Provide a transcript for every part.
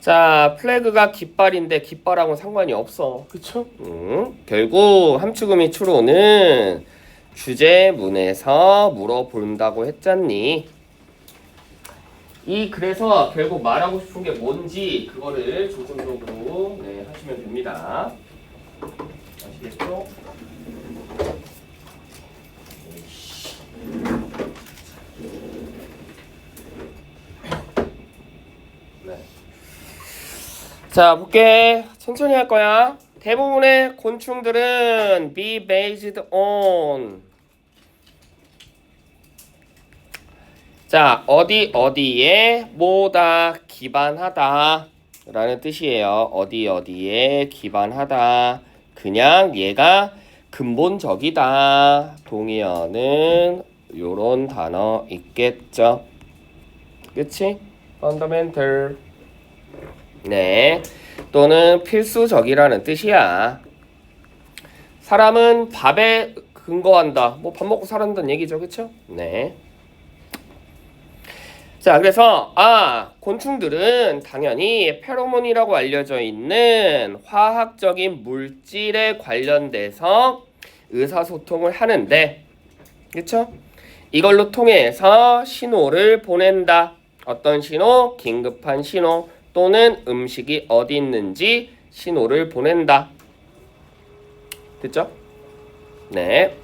자, 플래그가 깃발인데 깃발하고는 상관이 없어. 그쵸? 결국 함축음이 추로는 주제문에서 물어본다고 했잖니. 그래서 결국 말하고 싶은 게 뭔지 그거를 중점적으로 하시면 됩니다. 아시겠죠? 네. 자, 볼게. 천천히 할 거야. 대부분의 곤충들은 be based on. 자, 어디에 뭐다 기반하다 라는 뜻이에요. 어디에 기반하다. 그냥 얘가 근본적이다. 동의어는 요런 단어 있겠죠. 그치? fundamental. 네. 또는 필수적이라는 뜻이야. 사람은 밥에 근거한다. 뭐 밥 먹고 살았다는 얘기죠. 그쵸? 네. 자, 그래서 곤충들은 당연히 페로몬이라고 알려져 있는 화학적인 물질에 관련돼서 의사소통을 하는데, 그렇죠? 이걸로 통해서 신호를 보낸다. 어떤 신호? 긴급한 신호 또는 음식이 어디 있는지 신호를 보낸다. 됐죠? 네.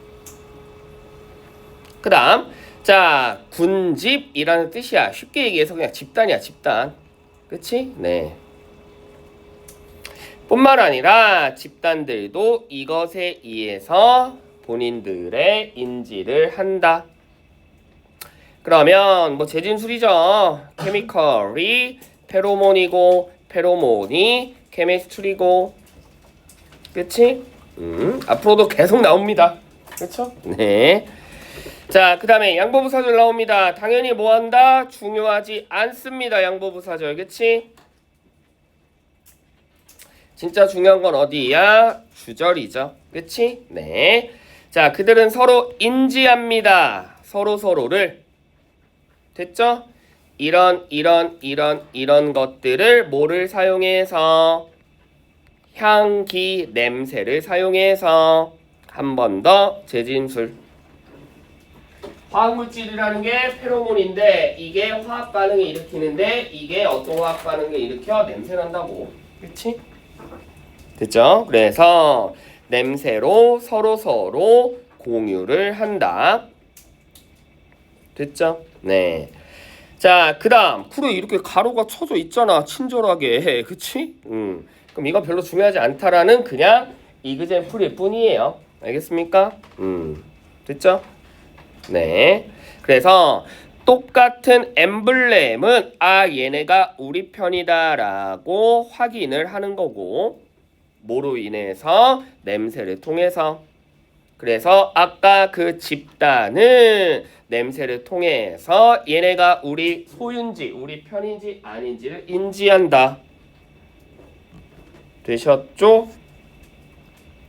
그 다음 자, 군집이라는 뜻이야. 쉽게 얘기해서 그냥 집단이야, 집단. 그치? 네. 뿐만 아니라 집단들도 이것에 의해서 본인들의 인지를 한다. 그러면 뭐 재진술이죠. 케미컬이 페로몬이고 페로몬이 케미스트리고. 그치? 앞으로도 계속 나옵니다. 그쵸? 네. 자, 그 다음에 양보부사절 나옵니다. 당연히 뭐한다? 중요하지 않습니다. 양보부사절. 그치? 진짜 중요한 건 어디야? 주절이죠. 그치? 네. 자, 그들은 서로 인지합니다. 서로를. 됐죠? 이런 것들을 뭐를 사용해서? 향기, 냄새를 사용해서. 한 번 더 재진술. 화학물질이라는 게 페로몬인데 이게 화학 반응을 일으키는데 이게 어떤 화학 반응을 일으켜? 냄새 난다고. 그치? 됐죠? 그래서 냄새로 서로 공유를 한다. 됐죠? 네. 자, 그 다음 그래 이렇게 가로가 쳐져 있잖아. 친절하게. 그치? 그럼 이건 별로 중요하지 않다라는 그냥 이그젠플일 뿐이에요. 알겠습니까? 됐죠? 네. 그래서 똑같은 엠블렘은 얘네가 우리 편이다라고 확인을 하는 거고 뭐로 인해서? 냄새를 통해서. 그래서 아까 그 집단은 냄새를 통해서 얘네가 우리 소유인지 우리 편인지 아닌지를 인지한다. 되셨죠?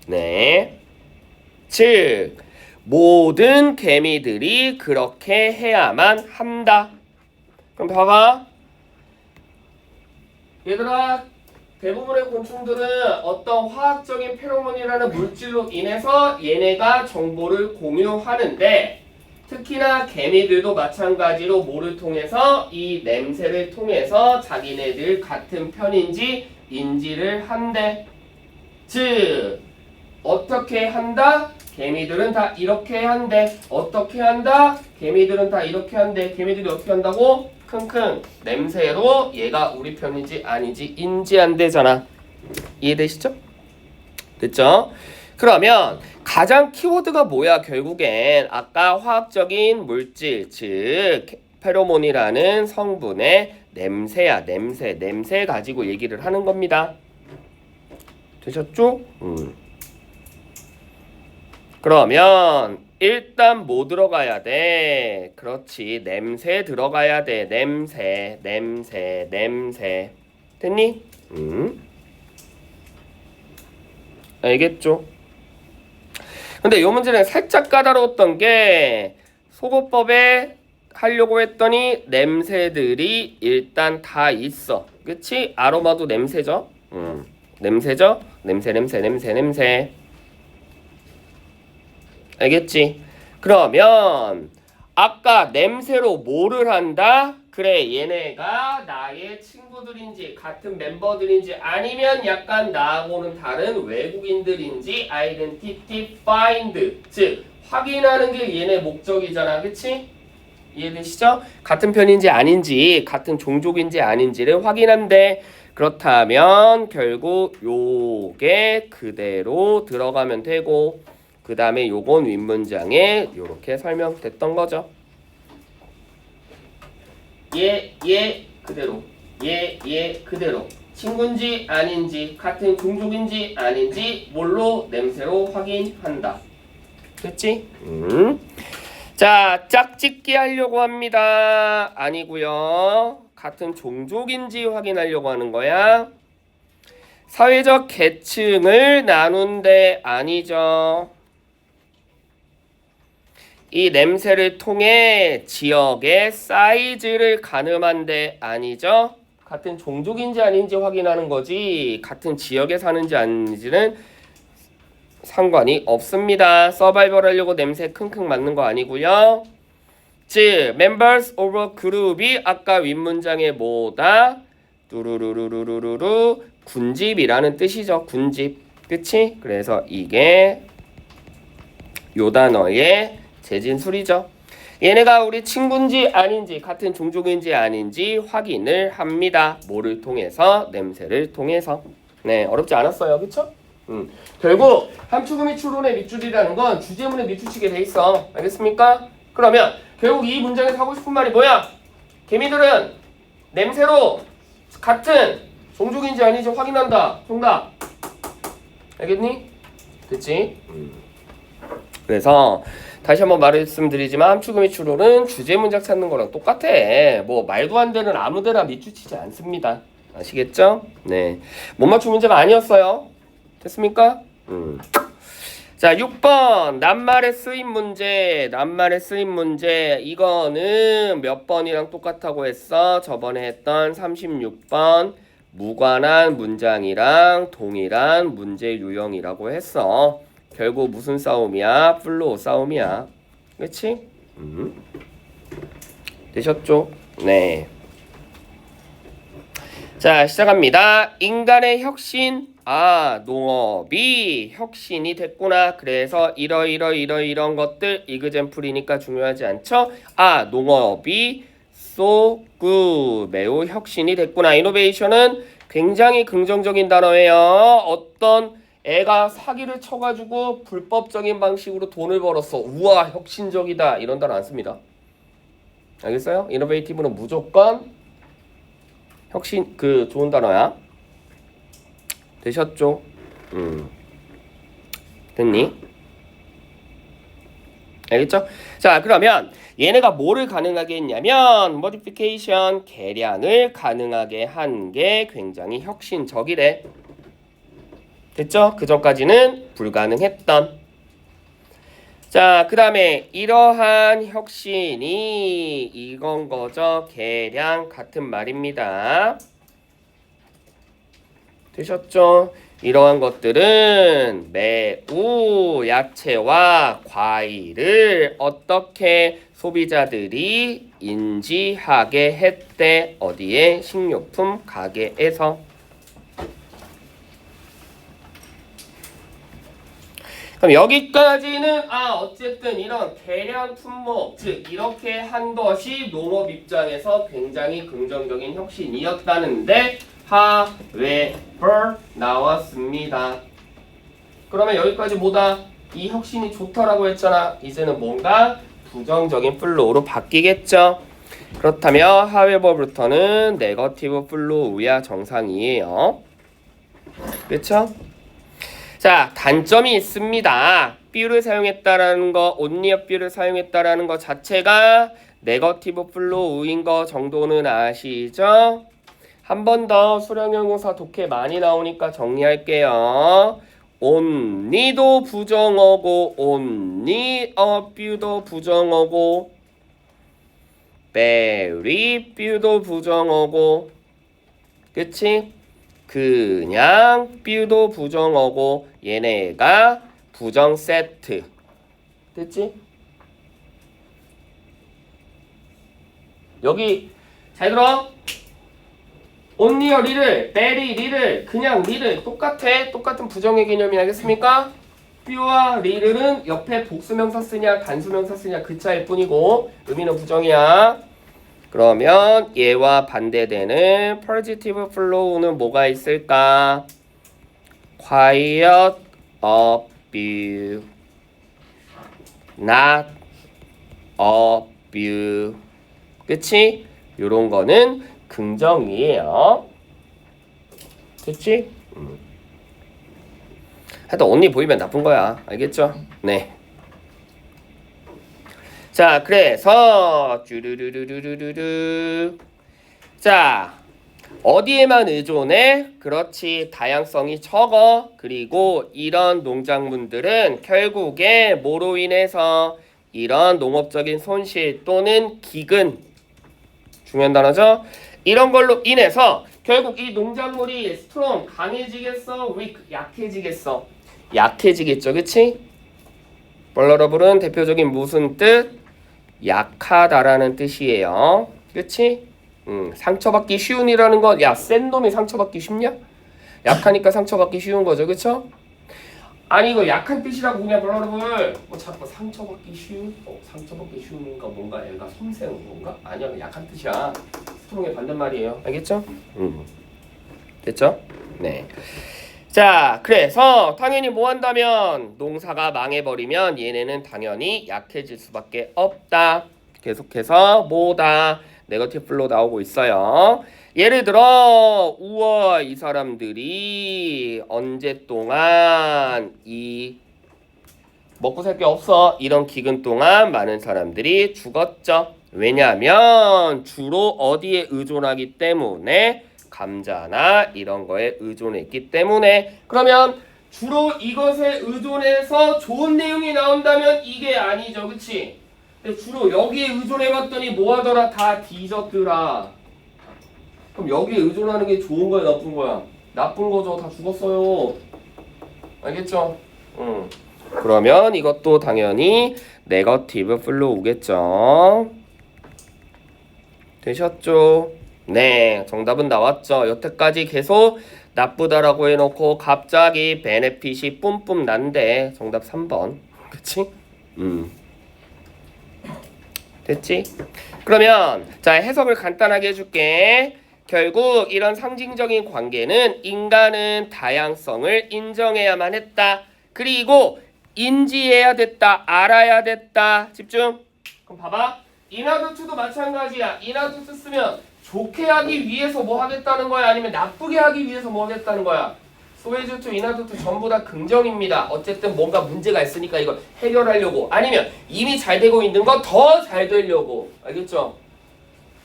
네. 즉 모든 개미들이 그렇게 해야만 한다. 그럼 봐봐. 얘들아, 대부분의 곤충들은 어떤 화학적인 페로몬이라는 물질로 인해서 얘네가 정보를 공유하는데 특히나 개미들도 마찬가지로 뭐를 통해서? 이 냄새를 통해서 자기네들 같은 편인지 인지를 한대. 즉 어떻게 한다? 개미들은 다 이렇게 한대. 어떻게 한다? 개미들은 다 이렇게 한대. 개미들이 어떻게 한다고? 킁킁 냄새로 얘가 우리 편인지 아닌지 인지한대잖아. 이해되시죠? 됐죠? 그러면 가장 키워드가 뭐야? 결국엔 아까 화학적인 물질 즉 페로몬이라는 성분의 냄새야. 냄새 가지고 얘기를 하는 겁니다. 되셨죠? 그러면 일단 뭐 들어가야 돼? 그렇지. 냄새 들어가야 돼. 냄새. 됐니? 알겠죠? 근데 이 문제는 살짝 까다로웠던 게 소거법에 하려고 했더니 냄새들이 일단 다 있어. 그치? 아로마도 냄새죠? 냄새죠? 냄새. 알겠지? 그러면 아까 냄새로 뭐를 한다? 그래, 얘네가 나의 친구들인지 같은 멤버들인지 아니면 약간 나하고는 다른 외국인들인지 identity find, 즉 확인하는 게 얘네 목적이잖아. 그치? 이해되시죠? 같은 편인지 아닌지 같은 종족인지 아닌지를 확인한대. 그렇다면 결국 요게 그대로 들어가면 되고 그 다음에 요건 윗문장에 요렇게 설명됐던 거죠. 얘 그대로 얘 그대로 친구인지 아닌지 같은 종족인지 아닌지 뭘로 냄새로 확인한다. 됐지? 자, 짝짓기 하려고 합니다. 아니고요. 같은 종족인지 확인하려고 하는 거야. 사회적 계층을 나눈데 아니죠. 이 냄새를 통해 지역의 사이즈를 가늠한데 아니죠. 같은 종족인지 아닌지 확인하는 거지 같은 지역에 사는지 아닌지는 상관이 없습니다. 서바이벌 하려고 냄새 킁킁 맞는 거 아니고요. 즉 members of a group이 아까 윗문장에 뭐다? 뚜루루루루루루 군집이라는 뜻이죠. 군집. 그치? 그래서 이게 요 단어의 재진술이죠. 얘네가 우리 친구인지 아닌지 같은 종족인지 아닌지 확인을 합니다. 뭐를 통해서? 냄새를 통해서. 네, 어렵지 않았어요. 그쵸? 결국 함축음이 추론의 밑줄이라는 건 주제문에 밑줄치게 돼 있어. 알겠습니까? 그러면 결국 이 문장에서 하고 싶은 말이 뭐야? 개미들은 냄새로 같은 종족인지 아닌지 확인한다. 정답. 알겠니? 됐지? 그래서 다시 한번 말씀드리지만 함축음이 추론은 주제 문장 찾는 거랑 똑같아. 뭐 말도 안 되는 아무데나 밑줄치지 않습니다. 아시겠죠? 네. 못 맞춘 문제가 아니었어요. 됐습니까? 자, 6번 낱말의 쓰임 문제. 이거는 몇 번이랑 똑같다고 했어? 저번에 했던 36번 무관한 문장이랑 동일한 문제 유형이라고 했어. 결국 무슨 싸움이야? 플로우 싸움이야. 그치? 되셨죠? 네. 자, 시작합니다. 인간의 혁신. 농업이 혁신이 됐구나. 그래서 이런 것들 이그젠플이니까 중요하지 않죠? 농업이 so good 매우 혁신이 됐구나. 이노베이션은 굉장히 긍정적인 단어예요. 어떤 애가 사기를 쳐가지고 불법적인 방식으로 돈을 벌었어. 우와, 혁신적이다. 이런 단어 안 씁니다. 알겠어요? 이노베이티브는 무조건 혁신 좋은 단어야. 되셨죠? 됐니? 알겠죠? 자, 그러면 얘네가 뭐를 가능하게 했냐면 modification, 개량을 가능하게 한 게 굉장히 혁신적이래. 됐죠? 그 전까지는 불가능했던. 자, 그 다음에 이러한 혁신이 이건 거죠. 개량 같은 말입니다. 되셨죠? 이러한 것들은 매우 야채와 과일을 어떻게 소비자들이 인지하게 했대. 어디에? 식료품 가게에서. 그럼 여기까지는 어쨌든 이런 개량 품목, 즉 이렇게 한 것이 농업 입장에서 굉장히 긍정적인 혁신이었다는데 however 나왔습니다. 그러면 여기까지 뭐다? 이 혁신이 좋다라고 했잖아. 이제는 뭔가 부정적인 플로우로 바뀌겠죠. 그렇다면 however부터는 네거티브 플로우야 정상이에요. 그렇죠? 자, 단점이 있습니다. 뷰를 사용했다라는 거, only a 뷰를 사용했다라는 거 자체가 네거티브 플로우인 거 정도는 아시죠? 한 번 더 수량형용사 독해 많이 나오니까 정리할게요. only도 부정어고 only a view도 부정어고 very few도 부정어고 그치? 그냥 few도 부정어고 얘네가 부정 세트 됐지? 여기 잘 들어 only a little, very little, 그냥 little 똑같은 부정의 개념이 알겠습니까? few와 little은 옆에 복수명사 쓰냐 단수명사 쓰냐 그 차일 뿐이고 의미는 부정이야. 그러면 얘와 반대되는 positive flow는 뭐가 있을까? quiet a few, not a few 그치? 요런 거는 긍정이에요. 됐지? 하여튼 언니 보이면 나쁜 거야. 알겠죠? 네. 자, 그래서 쭈루루루루루루. 자, 어디에만 의존해? 그렇지. 다양성이 적어. 그리고 이런 농작물들은 결국에 뭐로 인해서 이런 농업적인 손실 또는 기근 중요한 단어죠. 이런 걸로 인해서 결국 이 농작물이 스트롱 강해지겠어? weak 약해지겠어? 약해지겠죠. 그치? vulnerable은 대표적인 무슨 뜻? 약하다라는 뜻이에요. 그치? 상처받기 쉬운이라는 건 야, 센 놈이 상처받기 쉽냐? 약하니까 상처받기 쉬운 거죠. 그쵸? 아니 이거 약한 뜻이라고 그냥 vulnerable 뭐 자꾸 상처받기 쉬운? 상처받기 쉬운인가 뭔가 얘가 섬세한 건가? 아니야 약한 뜻이야. 스트롱의 반대말이에요. 알겠죠? 됐죠? 네. 자 그래서 당연히 뭐 한다면 농사가 망해버리면 얘네는 당연히 약해질 수밖에 없다. 계속해서 뭐다? 네거티브 플로우 나오고 있어요. 예를 들어 우와 이 사람들이 언제 동안 이 먹고 살 게 없어 이런 기근 동안 많은 사람들이 죽었죠. 왜냐하면 주로 어디에 의존하기 때문에 감자나 이런 거에 의존했기 때문에 그러면 주로 이것에 의존해서 좋은 내용이 나온다면 이게 아니죠. 그치? 근데 주로 여기에 의존해봤더니 뭐하더라? 다 뒤졌더라. 그럼 여기에 의존하는 게 좋은 거야 나쁜 거야? 나쁜 거죠. 다 죽었어요. 알겠죠? 그러면 이것도 당연히 네거티브 플로우겠죠. 되셨죠? 네, 정답은 나왔죠. 여태까지 계속 나쁘다라고 해놓고 갑자기 베네핏이 뿜뿜 난데 정답 3번. 그치? 됐지? 그러면 자 해석을 간단하게 해줄게. 결국 이런 상징적인 관계는 인간은 다양성을 인정해야만 했다. 그리고 인지해야 됐다. 알아야 됐다. 집중. 그럼 봐봐. 인하두투도 마찬가지야. 인하두투 쓰면 좋게 하기 위해서 뭐 하겠다는 거야? 아니면 나쁘게 하기 위해서 뭐 하겠다는 거야? 소에즈투, 인하두투 전부 다 긍정입니다. 어쨌든 뭔가 문제가 있으니까 이걸 해결하려고 아니면 이미 잘 되고 있는 거 더 잘 되려고. 알겠죠?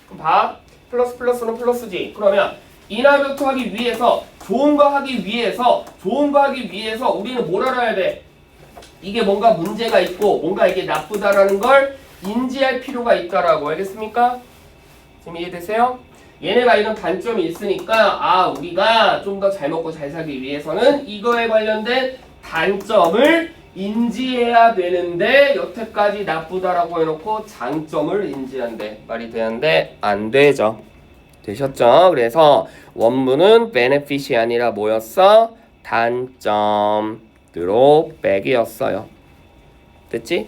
그럼 봐. 플러스 플러스는 플러스지. 그러면 인하두투 하기 위해서 좋은 거 하기 위해서 우리는 뭘 알아야 돼? 이게 뭔가 문제가 있고 뭔가 이게 나쁘다라는 걸 인지할 필요가 있다라고. 알겠습니까? 지금 이해되세요? 얘네가 이런 단점이 있으니까 우리가 좀 더 잘 먹고 잘 살기 위해서는 이거에 관련된 단점을 인지해야 되는데 여태까지 나쁘다라고 해놓고 장점을 인지한대. 말이 되는데 안 되죠. 되셨죠? 그래서 원문은 benefit이 아니라 뭐였어? 단점 드롭백이었어요. 됐지?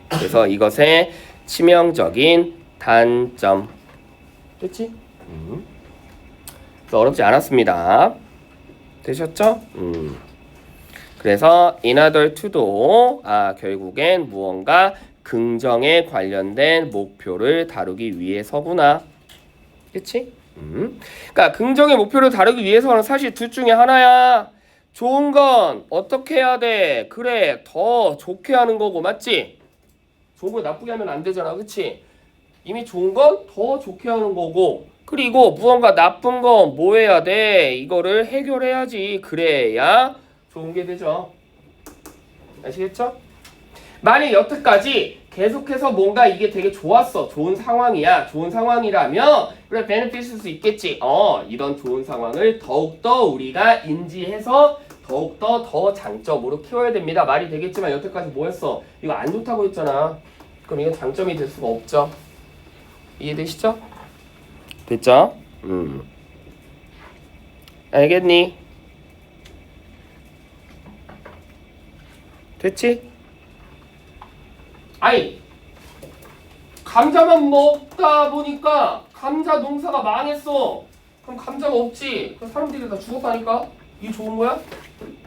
그래서 이것의 치명적인 단점. 됐지? 그래서 어렵지 않았습니다. 되셨죠? 그래서 in order to도 결국엔 무언가 긍정에 관련된 목표를 다루기 위해서구나. 그치? 그러니까 긍정의 목표를 다루기 위해서는 사실 둘 중에 하나야. 좋은 건 어떻게 해야 돼? 그래, 더 좋게 하는 거고, 맞지? 좋은 걸 나쁘게 하면 안 되잖아, 그치? 이미 좋은 건 더 좋게 하는 거고, 그리고 무언가 나쁜 건 뭐 해야 돼? 이거를 해결해야지. 그래야 좋은 게 되죠. 아시겠죠? 만약 여태까지 계속해서 뭔가 이게 되게 좋았어. 좋은 상황이야. 좋은 상황이라면 그래 베네핏일 수 있겠지. 이런 좋은 상황을 더욱더 우리가 인지해서 더욱더 더 장점으로 키워야 됩니다. 말이 되겠지만 여태까지 뭐 했어? 이거 안 좋다고 했잖아. 그럼 이건 장점이 될 수가 없죠. 이해되시죠? 됐죠? 알겠니? 됐지? 아니 감자만 먹다 보니까 감자 농사가 망했어. 그럼 감자가 없지. 그럼 사람들이 다 죽었다니까. 이게 좋은 거야?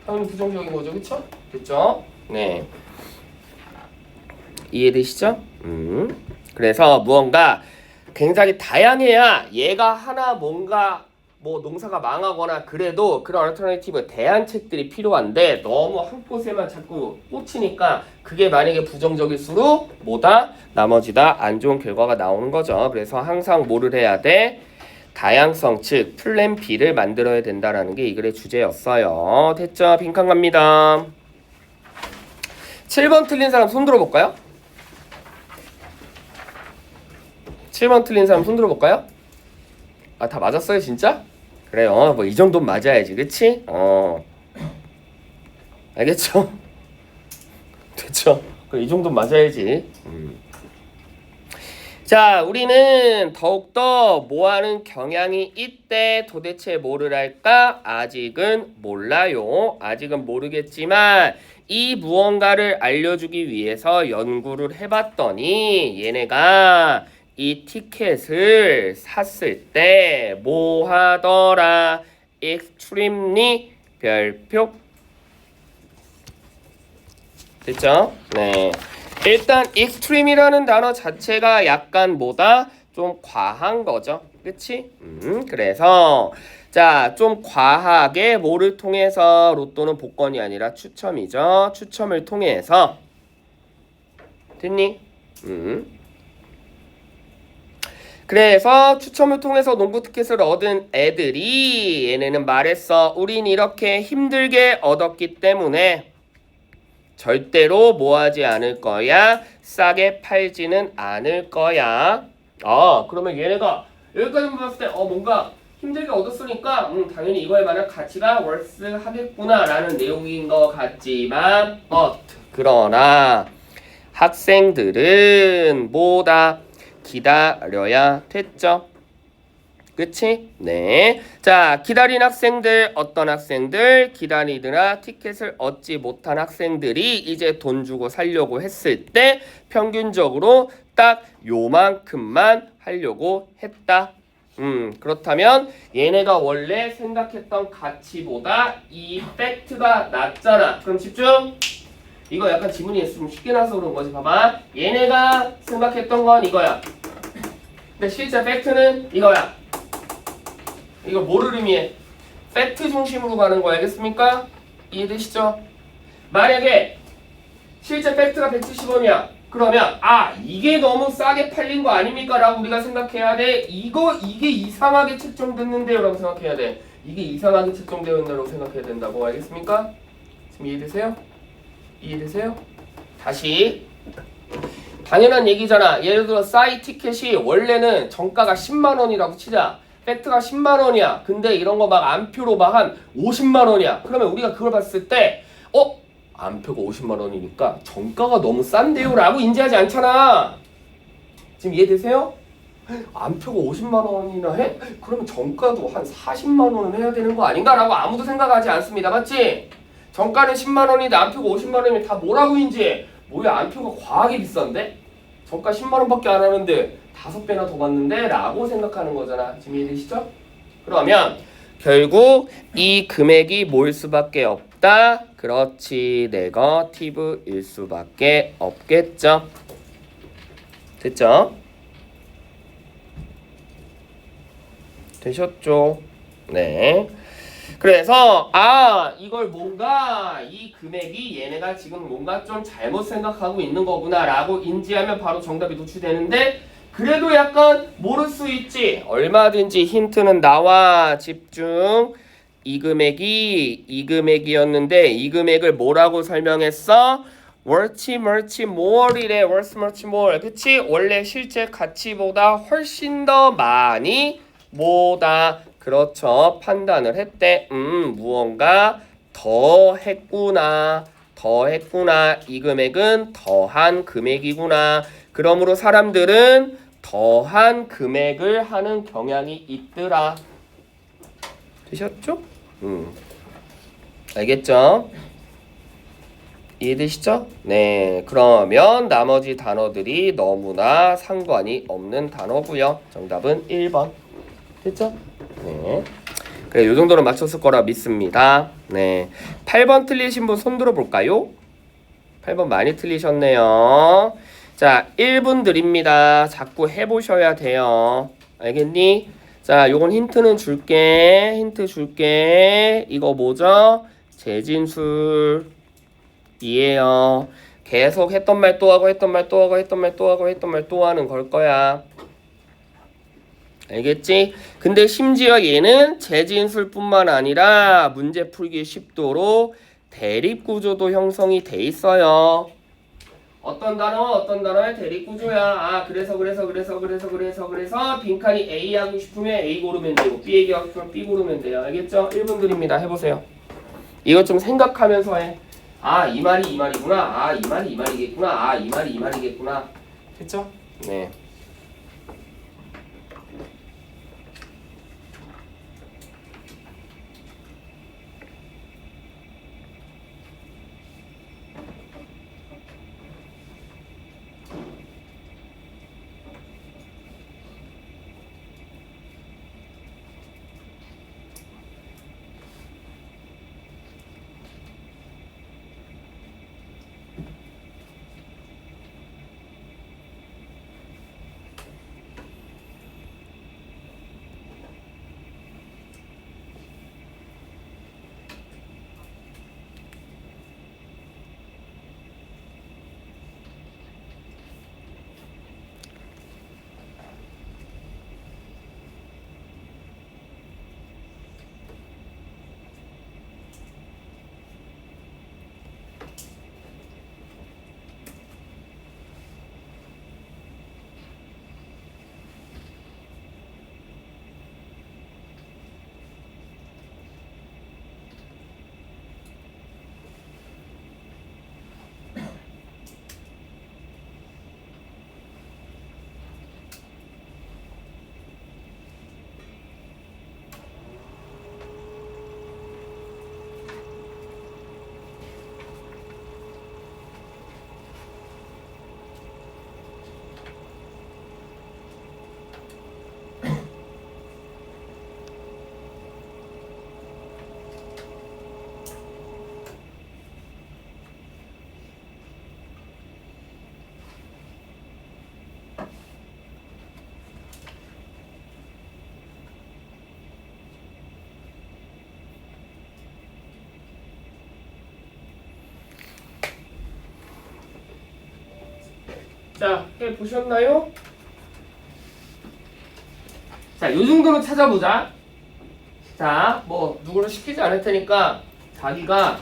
당연히 부정적인 거죠. 그쵸? 됐죠? 네. 이해되시죠? 그래서 무언가 굉장히 다양해야 얘가 하나 뭔가 뭐 농사가 망하거나 그래도 그런 얼터너티브 대안책들이 필요한데 너무 한 곳에만 자꾸 꽂히니까 그게 만약에 부정적일수록 뭐다? 나머지 다 안 좋은 결과가 나오는 거죠. 그래서 항상 뭐를 해야 돼? 다양성 즉 플랜 B를 만들어야 된다라는 게 이 글의 주제였어요. 됐죠? 빈칸 갑니다. 7번 틀린 사람 손 들어볼까요? 7번 틀린 사람 손 들어볼까요? 아, 다 맞았어요 진짜? 그래요. 뭐 이 정도는 맞아야지. 그치? 알겠죠? 됐죠? 이 정도는 맞아야지. 자, 우리는 더욱더 뭐하는 경향이 있대. 도대체 뭐를 할까? 아직은 몰라요. 아직은 모르겠지만 이 무언가를 알려주기 위해서 연구를 해봤더니 얘네가 이 티켓을 샀을 때 뭐 하더라? extremely 별표. 됐죠? 네. 일단 extreme이라는 단어 자체가 약간 뭐다? 좀 과한 거죠. 그치? 그래서 자, 좀 과하게 뭐를 통해서 로또는 복권이 아니라 추첨이죠. 추첨을 통해서 됐니? 그래서 추첨을 통해서 농구 티켓을 얻은 애들이 얘네는 말했어. 우린 이렇게 힘들게 얻었기 때문에 절대로 뭐하지 않을 거야? 싸게 팔지는 않을 거야. 그러면 얘네가 여기까지 봤을 때 뭔가 힘들게 얻었으니까 당연히 이거에 관한 가치가 월스하겠구나 라는 내용인 것 같지만 그러나 학생들은 뭐다? 기다려야 됐죠. 그치? 네. 자, 기다린 학생들, 어떤 학생들? 기다리느라 티켓을 얻지 못한 학생들이 이제 돈 주고 살려고 했을 때 평균적으로 딱 요만큼만 하려고 했다. 그렇다면 얘네가 원래 생각했던 가치보다 이 팩트가 낮잖아. 그럼 집중! 이거 약간 지문이 좀 쉽게 나서 그런 거지. 봐봐. 얘네가 생각했던 건 이거야. 근데 실제 팩트는 이거야. 이거 뭐를 의미해? 팩트 중심으로 가는 거 알겠습니까? 이해되시죠? 만약에 실제 팩트가 170원이야. 그러면 이게 너무 싸게 팔린 거 아닙니까? 라고 우리가 생각해야 돼. 이게 이상하게 책정됐는데요 라고 생각해야 돼. 이게 이상하게 책정되어 있다고 생각해야 된다고. 알겠습니까? 지금 이해되세요? 이해되세요? 다시 당연한 얘기잖아. 예를 들어 싸이 티켓이 원래는 정가가 10만원이라고 치자. 팩트가 10만원이야. 근데 이런 거 막 안표로 막 한 50만원이야. 그러면 우리가 그걸 봤을 때 안표가 50만원이니까 정가가 너무 싼데요? 라고 인지하지 않잖아. 지금 이해되세요? 안표가 50만원이나 해? 그러면 정가도 한 40만원은 해야 되는 거 아닌가? 라고 아무도 생각하지 않습니다. 맞지? 정가는 10만원인데 안표가 50만원이면 다 뭐라고 인지해? 뭐야 안표가 과하게 비싼데? 정가 10만원밖에 안 하는데 5배나 더 받는데? 라고 생각하는 거잖아. 지금 이해되시죠? 그러면 결국 이 금액이 뭐일 수밖에 없다? 그렇지, 네거티브일 수밖에 없겠죠. 됐죠? 되셨죠? 네. 그래서 이걸 뭔가 이 금액이 얘네가 지금 뭔가 좀 잘못 생각하고 있는 거구나 라고 인지하면 바로 정답이 노출되는데 그래도 약간 모를 수 있지. 얼마든지 힌트는 나와. 집중. 이 금액이었는데 이 금액을 뭐라고 설명했어? worth much more이래. worth much more. 그치? 원래 실제 가치보다 훨씬 더 많이 뭐다. 그렇죠. 판단을 했대. 무언가 더 했구나. 더 했구나. 이 금액은 더한 금액이구나. 그러므로 사람들은 더한 금액을 하는 경향이 있더라. 되셨죠? 알겠죠? 이해되시죠? 네, 그러면 나머지 단어들이 너무나 상관이 없는 단어고요. 정답은 1번. 됐죠? 네. 그래, 요 정도는 맞췄을 거라 믿습니다. 네. 8번 틀리신 분 손 들어볼까요? 8번 많이 틀리셨네요. 자, 1분 드립니다. 자꾸 해보셔야 돼요. 알겠니? 자, 요건 힌트는 줄게. 힌트 줄게. 이거 뭐죠? 재진술. 이에요. 계속 했던 말 또 하고 했던 말 또 하고 했던 말 또 하고 했던 말 또 하는 걸 거야. 알겠지? 근데 심지어 얘는 재진술뿐만 아니라 문제 풀기 쉽도록 대립구조도 형성이 돼 있어요. 어떤 단어의 대립구조야. 아, 그래서 빈칸이 A 하고 싶으면 A 고르면 되고 B 얘기하고 싶으면 B 고르면 돼요. 알겠죠? 1분 드립니다. 해보세요. 이거 좀 생각하면서 해. 아, 이 말이 이 말이구나. 아, 이 말이 이 말이겠구나. 아, 이 말이 이 말이겠구나. 됐죠? 네. 자, 해보셨나요? 자, 요 정도는 찾아보자. 자, 뭐 누구를 시키지 않을 테니까 자기가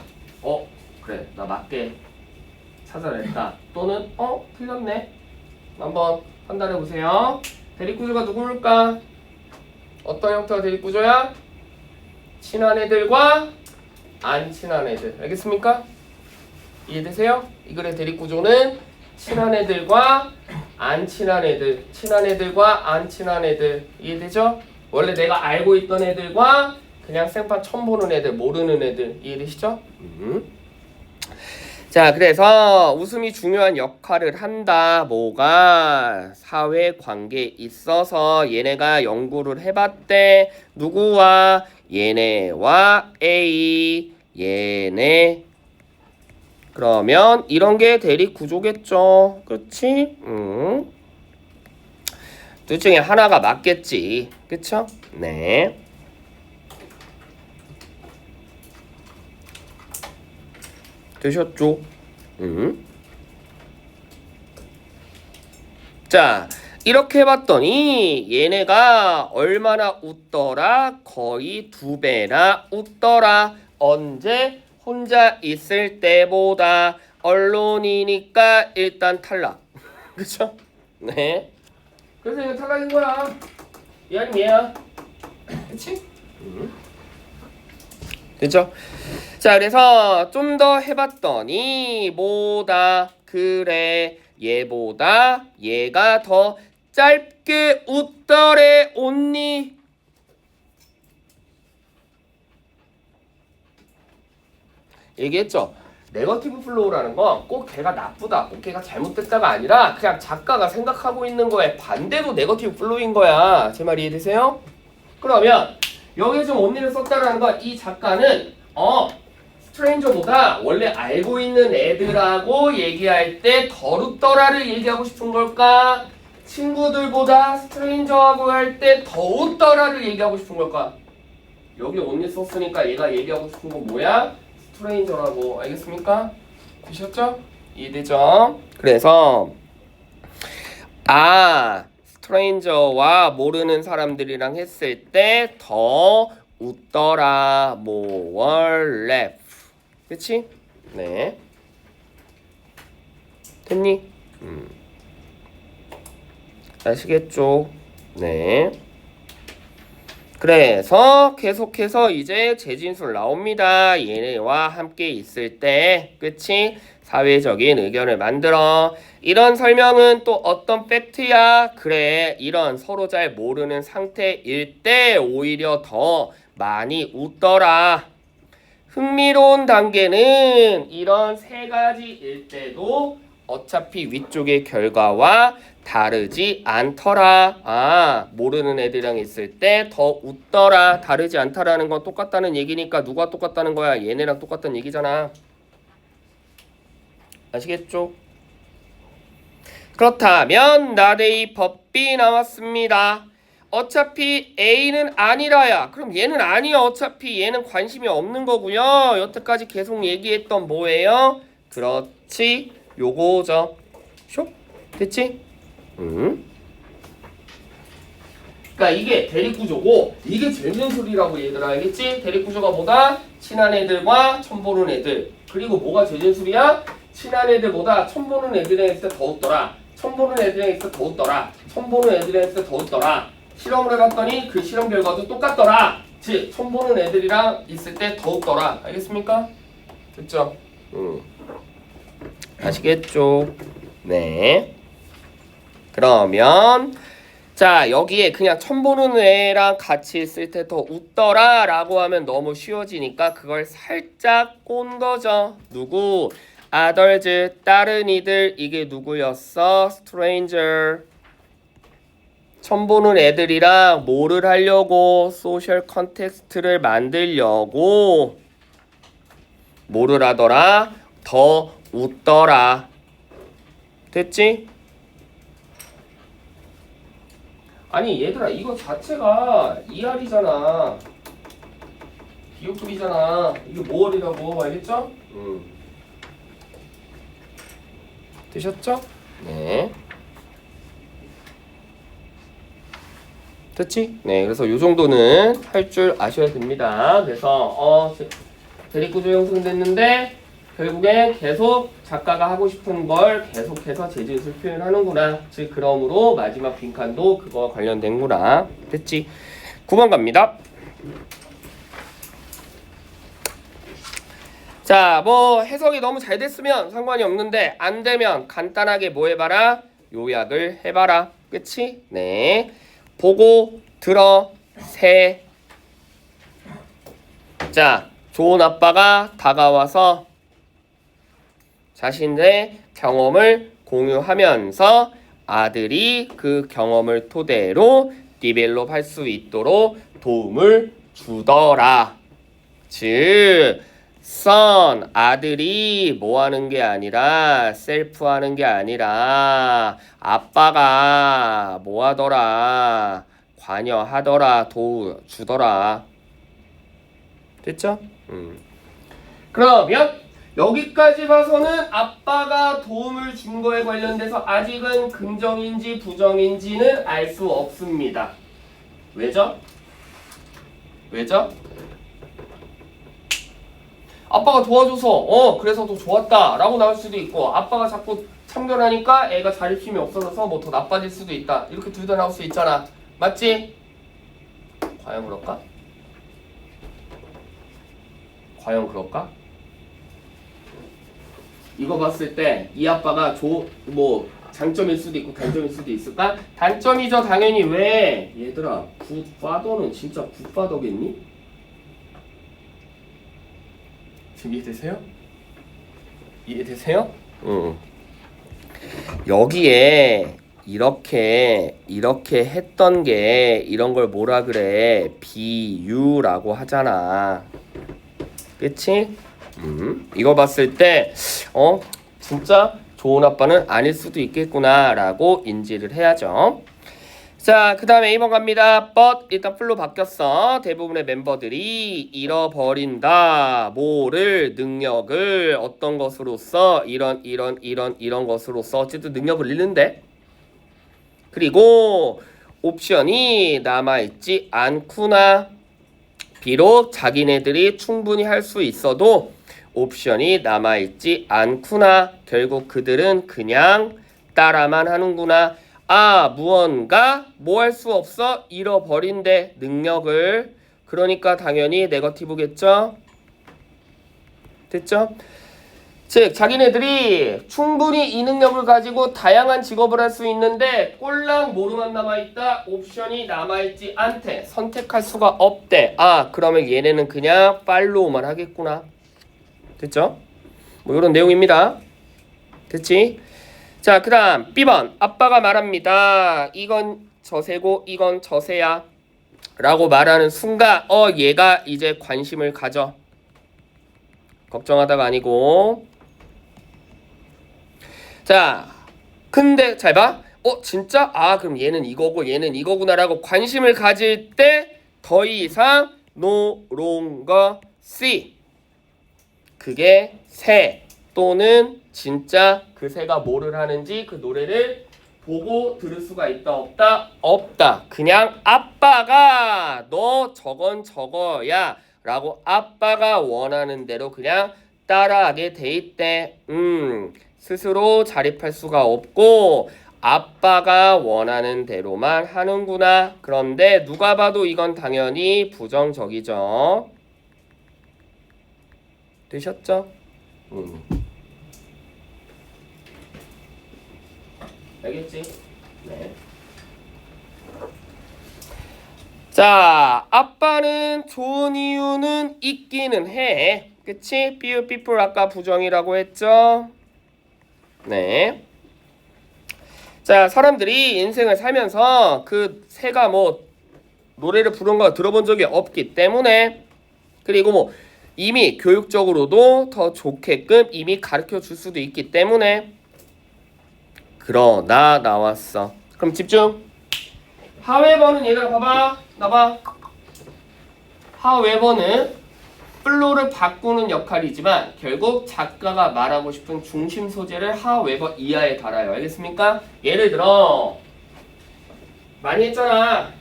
그래, 나 맞게 찾아냈다. 또는 틀렸네. 한번 판단해 보세요. 대립구조가 누구일까? 어떤 형태가 대립구조야? 친한 애들과 안 친한 애들. 알겠습니까? 이해되세요? 이 글의 대립구조는 친한 애들과 안 친한 애들, 친한 애들과 안 친한 애들. 이해되죠? 원래 내가 알고 있던 애들과 그냥 생판 처음 보는 애들, 모르는 애들. 이해되시죠? 자, 그래서 웃음이 중요한 역할을 한다. 뭐가? 사회관계에 있어서 얘네가 연구를 해봤대. 누구와? 얘네와 A, 얘네. 그러면 이런 게 대립 구조겠죠. 그렇지? 둘 중에 하나가 맞겠지. 그쵸? 네. 되셨죠? 자, 이렇게 해봤더니 얘네가 얼마나 웃더라? 거의 2배나 웃더라. 언제? 혼자 있을 때보다. 언론이니까 일단 탈락. 그쵸? 네. 그래서 이거 탈락인 거야. 얘 아니면 얘야. 그치? 됐죠? 자, 그래서 좀 더 해봤더니 뭐다? 그래, 얘보다 얘가 더 짧게 웃더래 온니. 얘기했죠? 네거티브 플로우라는 건 꼭 걔가 나쁘다, 꼭 걔가 잘못됐다가 아니라 그냥 작가가 생각하고 있는 거에 반대로 네거티브 플로우인 거야. 제 말 이해되세요? 그러면 여기에 좀 온니를 썼다라는 건 이 작가는 스트레인저보다 원래 알고 있는 애들하고 얘기할 때 덜 웃더라를 얘기하고 싶은 걸까? 친구들보다 스트레인저하고 할 때 더 웃더라를 얘기하고 싶은 걸까? 여기 온니 썼으니까 얘가 얘기하고 싶은 건 뭐야? 스트레인저라고. 알겠습니까? 되셨죠? 이해되죠? 그래서 스트레인저와 모르는 사람들이랑 했을 때 더 웃더라. more laugh. 그치? 네. 됐니? 아시겠죠? 네. 그래서 계속해서 이제 재진술 나옵니다. 얘네와 함께 있을 때, 그치? 사회적인 의견을 만들어. 이런 설명은 또 어떤 팩트야? 그래, 이런 서로 잘 모르는 상태일 때 오히려 더 많이 웃더라. 흥미로운 단계는 이런 세 가지일 때도 어차피 위쪽의 결과와 다르지 않더라. 모르는 애들이랑 있을 때 더 웃더라. 다르지 않다라는 건 똑같다는 얘기니까 누가 똑같다는 거야? 얘네랑 똑같다는 얘기잖아. 아시겠죠? 그렇다면 나데이 법비 나왔습니다. 어차피 A는 아니라야. 그럼 얘는 아니야. 어차피 얘는 관심이 없는 거고요. 여태까지 계속 얘기했던 뭐예요? 그렇지. 요거죠. 숍? 됐지? 그러니까 이게 대립구조고 이게 재진술이라고 얘들아. 알겠지? 대립구조가 뭐다? 친한 애들과 처음 보는 애들. 그리고 뭐가 재진술이야? 친한 애들보다 처음 보는 애들이랑 있을 때 더 웃더라. 처음 보는 애들이랑 있을 때 더 웃더라. 처음 보는 애들이랑 있을 때 더 웃더라. 실험을 해봤더니 그 실험 결과도 똑같더라. 즉 처음 보는 애들이랑 있을 때 더 웃더라. 알겠습니까? 됐죠? 아시겠죠? 네. 그러면 자 여기에 그냥 처음 보는 애랑 같이 있을 때 더 웃더라 라고 하면 너무 쉬워지니까 그걸 살짝 꼰 거죠. 누구? others, 다른 이들. 이게 누구였어? stranger. 처음 보는 애들이랑 뭐를 하려고? 소셜 컨텍스트를 만들려고 뭐를 하더라? 더 웃더라. 됐지? 아니 얘들아 이거 자체가 ER이잖아. 비교급이잖아. 이게 뭐월이라고 알겠죠? 되셨죠? 네. 됐지? 네, 그래서 요 정도는 할 줄 아셔야 됩니다. 그래서 대립구조 형성됐는데 결국엔 계속 작가가 하고 싶은 걸 계속해서 재진술 표현하는구나. 즉 그러므로 마지막 빈칸도 그거 관련된구나. 됐지? 9번 갑니다. 자, 뭐 해석이 너무 잘 됐으면 상관이 없는데 안 되면 간단하게 뭐 해봐라? 요약을 해봐라. 그치? 네. 보고, 들어, 세. 자, 좋은 아빠가 다가와서 자신의 경험을 공유하면서 아들이 그 경험을 토대로 디벨롭 할 수 있도록 도움을 주더라. 즉, son, 아들이 뭐 하는 게 아니라 셀프 하는 게 아니라 아빠가 뭐 하더라? 관여하더라. 도와주더라. 됐죠? 그러면 여기까지 봐서는 아빠가 도움을 준 거에 관련돼서 아직은 긍정인지 부정인지는 알 수 없습니다. 왜죠? 왜죠? 아빠가 도와줘서 그래서 더 좋았다 라고 나올 수도 있고, 아빠가 자꾸 참견하니까 애가 자립심이 없어져서 뭐 더 나빠질 수도 있다, 이렇게 둘 다 나올 수 있잖아. 맞지? 과연 그럴까? 과연 그럴까? 이거 봤을 때 이 아빠가 뭐 장점일 수도 있고 단점일 수도 있을까? 단점이죠 당연히. 왜? 얘들아, 굿파더는 진짜 굿파더겠니? 지금 이해되세요? 이해되세요? 응. 여기에 이렇게 했던 게 이런 걸 뭐라 그래? 비유라고 하잖아. 그치? 이거 봤을 때 진짜 좋은 아빠는 아닐 수도 있겠구나 라고 인지를 해야죠. 자, 그 다음에 2번 갑니다. but 일단 풀로 바뀌었어. 대부분의 멤버들이 잃어버린다. 뭐를? 능력을. 어떤 것으로써? 이런 것으로써. 어쨌든 능력을 잃는데. 그리고 옵션이 남아있지 않구나. 비록 자기네들이 충분히 할 수 있어도 옵션이 남아있지 않구나. 결국 그들은 그냥 따라만 하는구나. 아, 무언가 뭐 할 수 없어? 잃어버린대, 능력을. 그러니까 당연히 네거티브겠죠? 됐죠? 즉 자기네들이 충분히 이 능력을 가지고 다양한 직업을 할 수 있는데 꼴랑 뭐로만 남아있다? 옵션이 남아있지 않대. 선택할 수가 없대. 아, 그러면 얘네는 그냥 팔로우만 하겠구나. 됐죠? 뭐 이런 내용입니다. 됐지? 자, 그 다음 B번. 아빠가 말합니다. 이건 저새고 이건 저새야 라고 말하는 순간 얘가 이제 관심을 가져. 걱정하다가 아니고. 자, 근데 잘 봐. 진짜? 아, 그럼 얘는 이거고 얘는 이거구나 라고 관심을 가질 때 더 이상 no longer see. 그게 새 또는 진짜 그 새가 뭐를 하는지 그 노래를 보고 들을 수가 있다 없다? 없다. 그냥 아빠가 너 저건 저거야 라고 아빠가 원하는 대로 그냥 따라하게 돼 있대. 스스로 자립할 수가 없고 아빠가 원하는 대로만 하는구나. 그런데 누가 봐도 이건 당연히 부정적이죠. 되셨죠? 알겠지? 네. 자, 아빠는 좋은 이유는 있기는 해. 그치? Few people 아까 부정이라고 했죠? 네. 자, 사람들이 인생을 살면서 그 새가 뭐 노래를 부른 거 들어본 적이 없기 때문에, 그리고 뭐 이미 교육적으로도 더 좋게끔 이미 가르쳐 줄 수도 있기 때문에. 그러나 나왔어. 그럼 집중. however는 얘들아 봐봐. 나봐. however는 플로를 바꾸는 역할이지만 결국 작가가 말하고 싶은 중심 소재를 however 이하에 달아요. 알겠습니까? 예를 들어 많이 했잖아.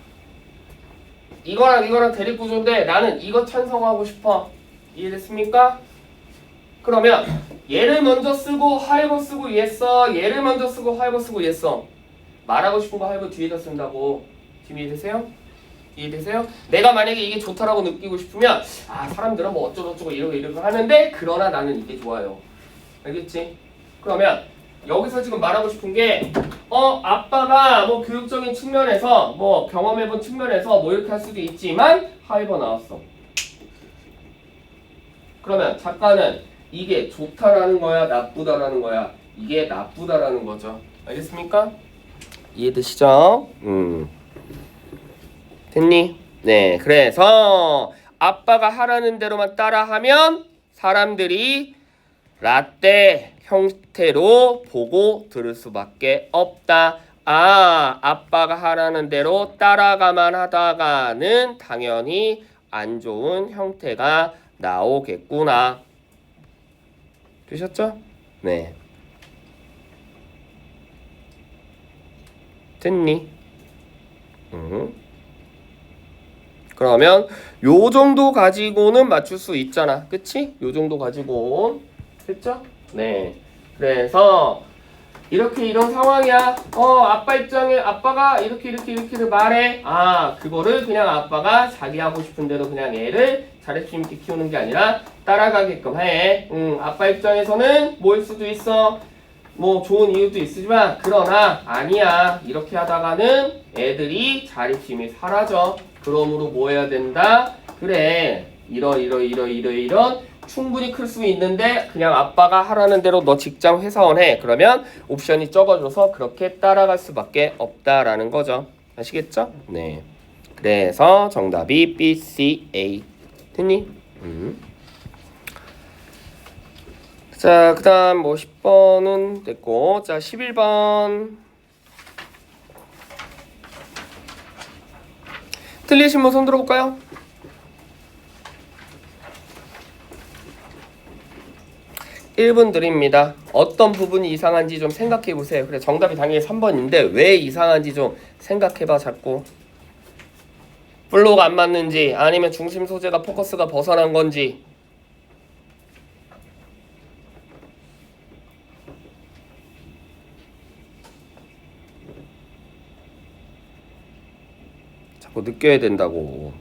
이거랑 대립구조인데 나는 이거 찬성하고 싶어. 이해됐습니까? 그러면 얘를 먼저 쓰고 however 쓰고 얘 써. 얘를 먼저 쓰고 however 쓰고 얘 써. 말하고 싶은 거 however 뒤에다 쓴다고. 지금 이해되세요? 이해되세요? 내가 만약에 이게 좋다라고 느끼고 싶으면 사람들은 뭐 어쩌고저쩌고 이러고 하는데 그러나 나는 이게 좋아요. 알겠지? 그러면 여기서 지금 말하고 싶은 게 아빠가 뭐 교육적인 측면에서 뭐 경험해본 측면에서 뭐 이렇게 할 수도 있지만 however 나왔어. 그러면 작가는 이게 좋다라는 거야 나쁘다라는 거야? 이게 나쁘다라는 거죠. 알겠습니까? 이해되시죠? 됐니? 네, 그래서 아빠가 하라는 대로만 따라하면 사람들이 라떼 형태로 보고 들을 수밖에 없다. 아, 아빠가 하라는 대로 따라가만 하다가는 당연히 안 좋은 형태가 나오겠구나. 되셨죠? 네. 됐니? 그러면 요 정도 가지고는 맞출 수 있잖아. 그치? 요 정도 가지고. 됐죠? 네. 그래서 이렇게 이런 상황이야. 아빠 입장에 아빠가 이렇게 말해. 그거를 그냥 아빠가 자기 하고 싶은 대로 그냥 애를 자립심 있게 키우는 게 아니라 따라가게끔 해. 아빠 입장에서는 뭐일 수도 있어. 뭐 좋은 이유도 있지만 그러나 아니야. 이렇게 하다가는 애들이 자립심이 사라져. 그러므로 뭐 해야 된다? 그래. 이런 충분히 클 수 있는데 그냥 아빠가 하라는 대로 너 직장 회사원 해. 그러면 옵션이 적어져서 그렇게 따라갈 수밖에 없다라는 거죠. 아시겠죠? 네. 그래서 정답이 B, C, A. 됐니? 자, 그 다음 뭐 10번은 됐고, 자, 11번. 틀리신 분 손 들어볼까요? 1분 드립니다. 어떤 부분이 이상한지 좀 생각해 보세요. 그래, 정답이 당연히 3번인데 왜 이상한지 좀 생각해봐 자꾸. 플로우가 안 맞는지 아니면 중심 소재가 포커스가 벗어난 건지. 자꾸 느껴야 된다고.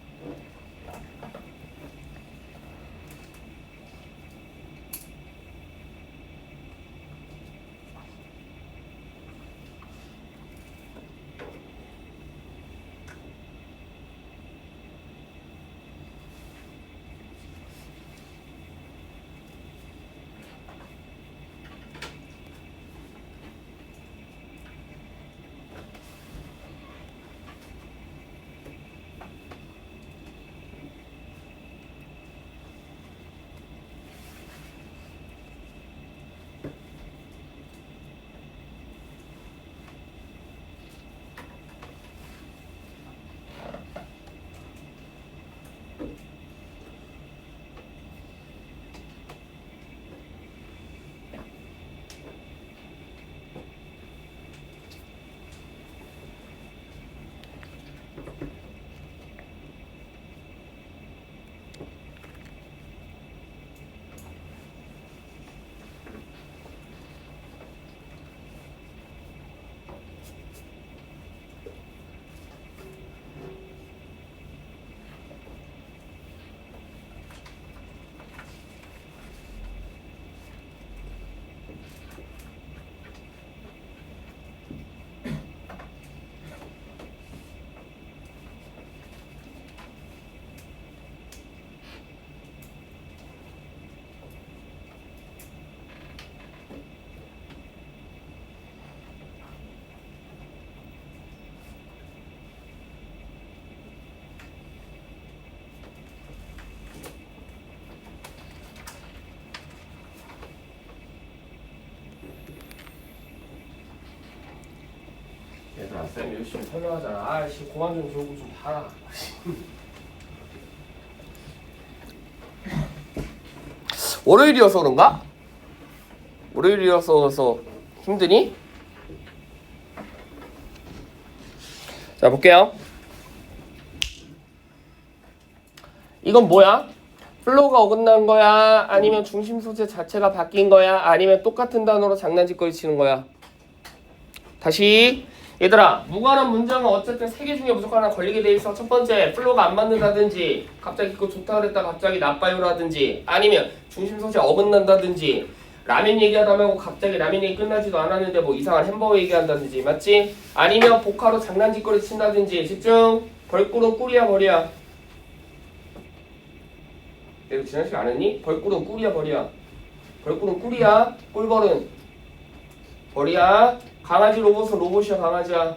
얘들아, 쌤 열심히 설명하잖아. 아이씨, 고만 좀 줘고 좀 봐라. 월요일이어서 그런가? 월요일이어서 힘드니? 자, 볼게요. 이건 뭐야? 플로우가 어긋난 거야? 아니면 중심 소재 자체가 바뀐 거야? 아니면 똑같은 단어로 장난짓거리 치는 거야? 다시. 얘들아, 무관한 문장은 어쨌든 3개 중에 무조건 하나 걸리게 돼 있어. 첫 번째, 플로우가 안 맞는다든지, 갑자기 그거 좋다 그랬다 갑자기 나빠요라든지, 아니면 중심 소재 어긋난다든지, 라면 얘기하다 말고 갑자기 라면 얘기 끝나지도 않았는데 뭐 이상한 햄버거 얘기한다든지, 맞지? 아니면 복화로 장난짓거리 친다든지. 집중. 벌꿀은 꿀이야 벌이야? 내가 지난 시간 안 했니? 벌꿀은 꿀이야 벌이야? 벌꿀은 꿀이야. 꿀벌은 벌이야. 강아지 로봇은 로봇이야 강아지야?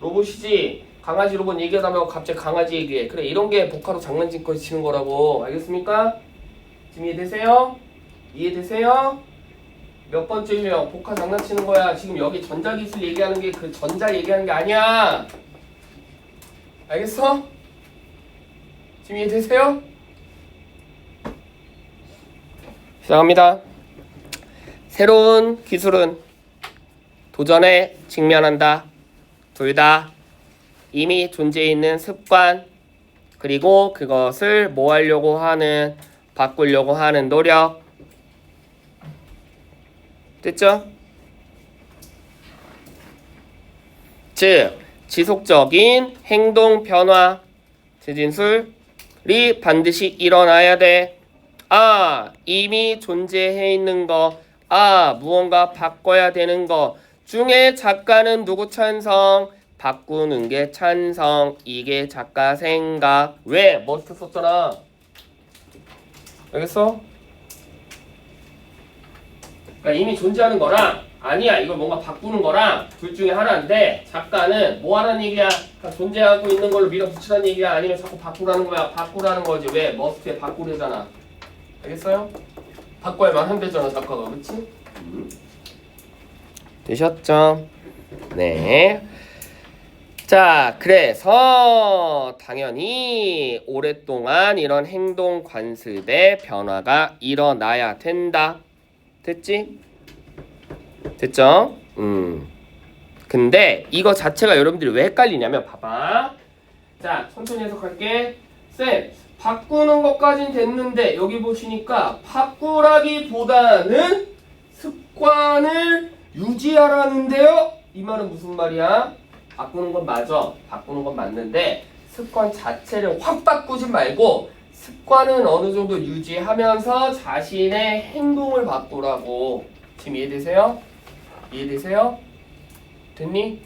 로봇이지. 강아지 로봇 얘기하다 말고 갑자기 강아지 얘기해. 그래, 이런 게 복화로 장난짓거리 치는 거라고. 알겠습니까? 지금 이해되세요? 이해되세요? 몇 번째 유형? 복화 장난치는 거야. 지금 여기 전자기술 얘기하는 게 그 전자 얘기하는 게 아니야. 알겠어? 지금 이해되세요? 시작합니다. 새로운 기술은 도전에 직면한다. 둘 다 이미 존재해 있는 습관, 그리고 그것을 뭐 하려고 하는, 바꾸려고 하는 노력. 됐죠? 즉 지속적인 행동 변화 진술이 반드시 일어나야 돼. 아, 이미 존재해 있는 거, 아, 무언가 바꿔야 되는 거 중에 작가는 누구 찬성? 바꾸는 게 찬성. 이게 작가 생각. 왜? 머스트 썼잖아. 알겠어? 그러니까 이미 존재하는 거랑 아니야 이걸 뭔가 바꾸는 거랑 둘 중에 하나인데, 작가는 뭐 하라는 얘기야? 그러니까 존재하고 있는 걸로 밀어붙이라는 얘기야? 아니면 자꾸 바꾸라는 거야? 바꾸라는 거지. 왜? 머스트에 바꾸래잖아. 알겠어요? 바꿔야만 한대잖아 작가가. 그치? 되셨죠? 네. 자, 그래서 당연히 오랫동안 이런 행동 관습의 변화가 일어나야 된다. 됐지? 됐죠? 근데 이거 자체가 여러분들이 왜 헷갈리냐면, 봐봐. 자, 천천히 해석할게. 쌤, 바꾸는 것까진 됐는데 여기 보시니까 바꾸라기보다는 습관을 유지하라는데요? 이 말은 무슨 말이야? 바꾸는 건 맞아. 바꾸는 건 맞는데 습관 자체를 확 바꾸지 말고 습관은 어느 정도 유지하면서 자신의 행동을 바꾸라고. 지금 이해되세요? 이해되세요? 됐니?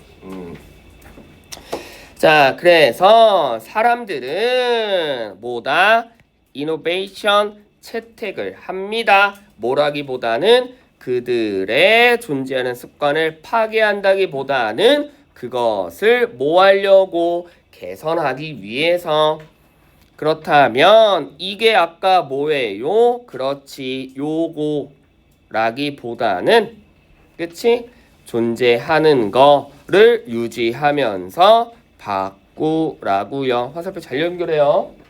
자, 그래서 사람들은 뭐다? 이노베이션 채택을 합니다. 뭐라기보다는 그들의 존재하는 습관을 파괴한다기보다는 그것을 뭐 하려고? 개선하기 위해서. 그렇다면 이게 아까 뭐예요? 그렇지, 요거라기보다는, 그치? 존재하는 거를 유지하면서 바꾸라고요. 화살표 잘 연결해요.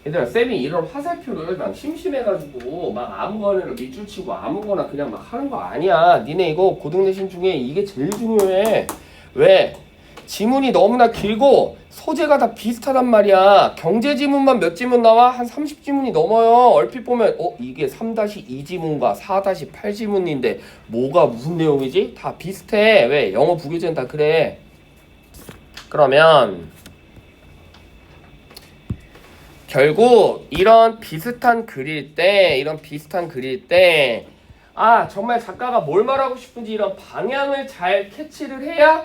얘들아, 쌤이 이런 화살표를 막 심심해가지고 막 아무거나 밑줄 치고 아무거나 그냥 막 하는 거 아니야. 니네 이거 고등내신 중에 이게 제일 중요해. 왜? 지문이 너무나 길고 소재가 다 비슷하단 말이야. 경제 지문만 몇 지문 나와? 한 30지문이 넘어요. 얼핏 보면 이게 3-2 지문과 4-8 지문인데 뭐가 무슨 내용이지? 다 비슷해. 왜? 영어 부교재는 다 그래. 그러면 결국 이런 비슷한 글일 때 아, 정말 작가가 뭘 말하고 싶은지 이런 방향을 잘 캐치를 해야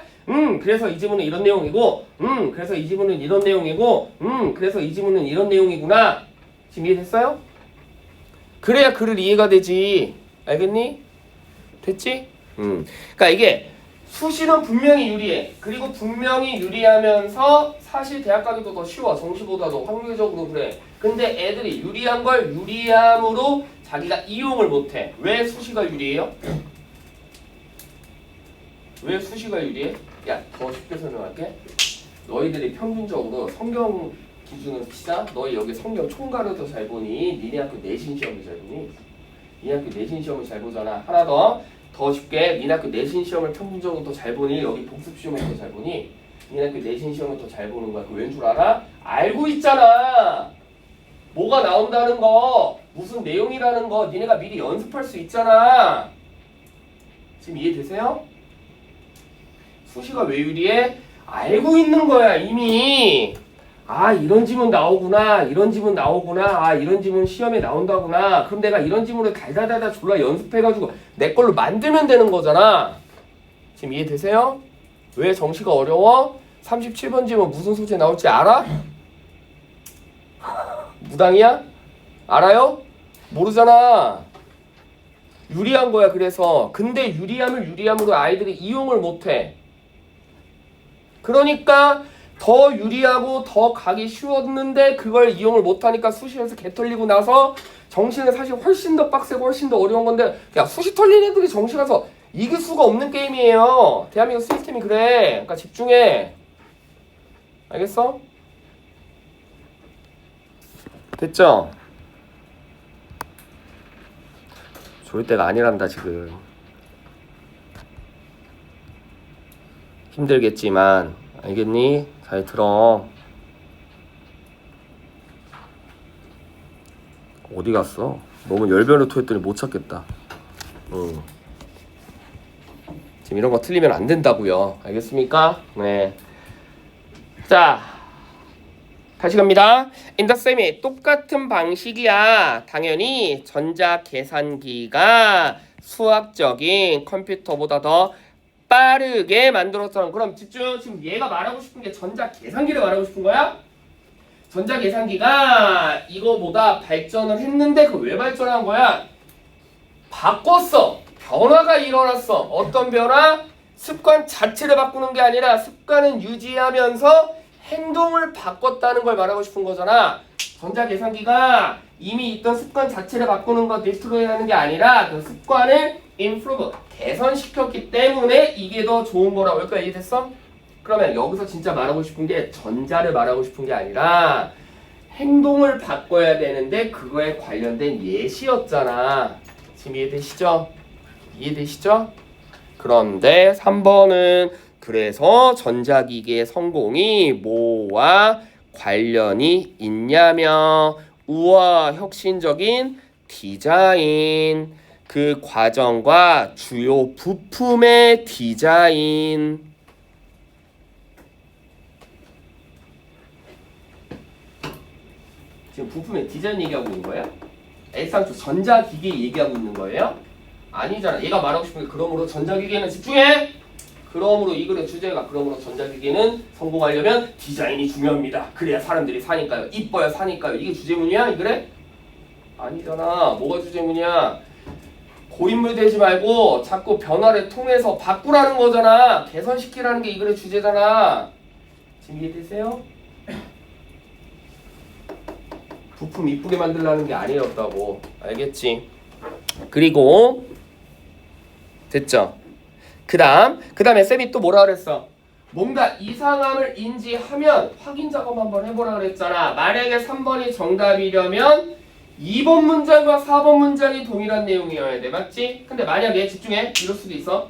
그래서 이 지문은 이런 내용이고 그래서 이 지문은 이런 내용이고 그래서 이 지문은 이런 내용이구나. 지금 이해됐어요? 그래야 글을 이해가 되지. 알겠니? 됐지? 그러니까 이게 수시는 분명히 유리해. 그리고 분명히 유리하면서 사실 대학 가기도 더 쉬워. 정시보다도 확률적으로 그래. 근데 애들이 유리한 걸 유리함으로 자기가 이용을 못해. 왜 수시가 유리해요? 왜 수시가 유리해? 야, 더 쉽게 설명할게. 너희들이 평균적으로 성경 기준으로 치자. 너희 여기 성경 총괄을 더 잘 보니? 니네 학교 내신 시험을 잘 보니? 니네 학교 내신 시험을 잘 보잖아. 하나 더 쉽게, 니네 학교 내신 시험을 평균적으로 더 잘 보니? 여기 복습 시험을 더 잘 보니? 니네 학교 내신 시험을 더 잘 보는 거야. 그 왠 줄 알아? 알고 있잖아. 뭐가 나온다는 거, 무슨 내용이라는 거 니네가 미리 연습할 수 있잖아. 지금 이해되세요? 수시가 왜 유리해? 알고 있는 거야 이미. 아, 이런 지문 나오구나, 이런 지문 나오구나, 아, 이런 지문 시험에 나온다구나. 그럼 내가 이런 지문을 달달달달 졸라 연습해가지고 내 걸로 만들면 되는 거잖아. 지금 이해되세요? 왜 정시가 어려워? 37번 지문 무슨 소재 나올지 알아? 무당이야? 알아요? 모르잖아. 유리한 거야. 그래서 근데 유리함으로 아이들이 이용을 못해. 그러니까 더 유리하고 더 가기 쉬웠는데 그걸 이용을 못하니까 수시에서 개 털리고 나서 정시는 사실 훨씬 더 빡세고 훨씬 더 어려운 건데, 야, 수시 털린 애들이 정시 가서 이길 수가 없는 게임이에요. 대한민국 시스템이 그래. 그러니까 집중해. 알겠어? 됐죠? 좋을 때가 아니란다 지금. 힘들겠지만 알겠니? 잘 들어. 어디 갔어? 너무 열변을 토했더니 못 찾겠다. 지금 이런 거 틀리면 안 된다고요. 알겠습니까? 네. 자, 다시 갑니다. 인더쌤이 똑같은 방식이야. 당연히 전자계산기가 수학적인 컴퓨터보다 더 빠르게 만들었잖아. 그럼 집중. 지금 얘가 말하고 싶은 게 전자계산기를 말하고 싶은 거야? 전자계산기가 이거보다 발전을 했는데 그 왜 발전한 거야? 바꿨어. 변화가 일어났어. 어떤 변화? 습관 자체를 바꾸는 게 아니라 습관은 유지하면서 행동을 바꿨다는 걸 말하고 싶은 거잖아. 전자계산기가 이미 있던 습관 자체를 바꾸는 거 디스트로이 하는 게 아니라 그 습관을 improve, 개선시켰기 때문에 이게 더 좋은 거라고. 여기까지 이해됐어? 그러면 여기서 진짜 말하고 싶은 게 전자를 말하고 싶은 게 아니라 행동을 바꿔야 되는데 그거에 관련된 예시였잖아. 지금 이해되시죠? 이해되시죠? 그런데 3번은 그래서 전자기기의 성공이 뭐와 관련이 있냐면 우와 혁신적인 디자인, 그 과정과 주요 부품의 디자인. 지금 부품의 디자인 얘기하고 있는 거예요? 애상초 전자기기 얘기하고 있는 거예요? 아니잖아. 얘가 말하고 싶은 게 그러므로 전자기기에는 집중해! 그러므로 이 글의 주제가 그러므로 전자기기는 성공하려면 디자인이 중요합니다. 그래야 사람들이 사니까요. 이뻐야 사니까요. 이게 주제문이야? 이 글에? 아니잖아. 뭐가 주제문이야? 고인물 되지 말고 자꾸 변화를 통해서 바꾸라는 거잖아. 개선시키라는 게 이 글의 주제잖아. 지금 이해되세요? 부품 이쁘게 만들라는 게 아니었다고. 알겠지? 그리고 됐죠? 그 다음에 쌤이 또 뭐라 그랬어? 뭔가 이상함을 인지하면 확인 작업 한번 해보라 그랬잖아. 만약에 3번이 정답이려면 2번 문장과 4번 문장이 동일한 내용이어야 돼. 맞지? 근데 만약에 집중해. 이럴 수도 있어.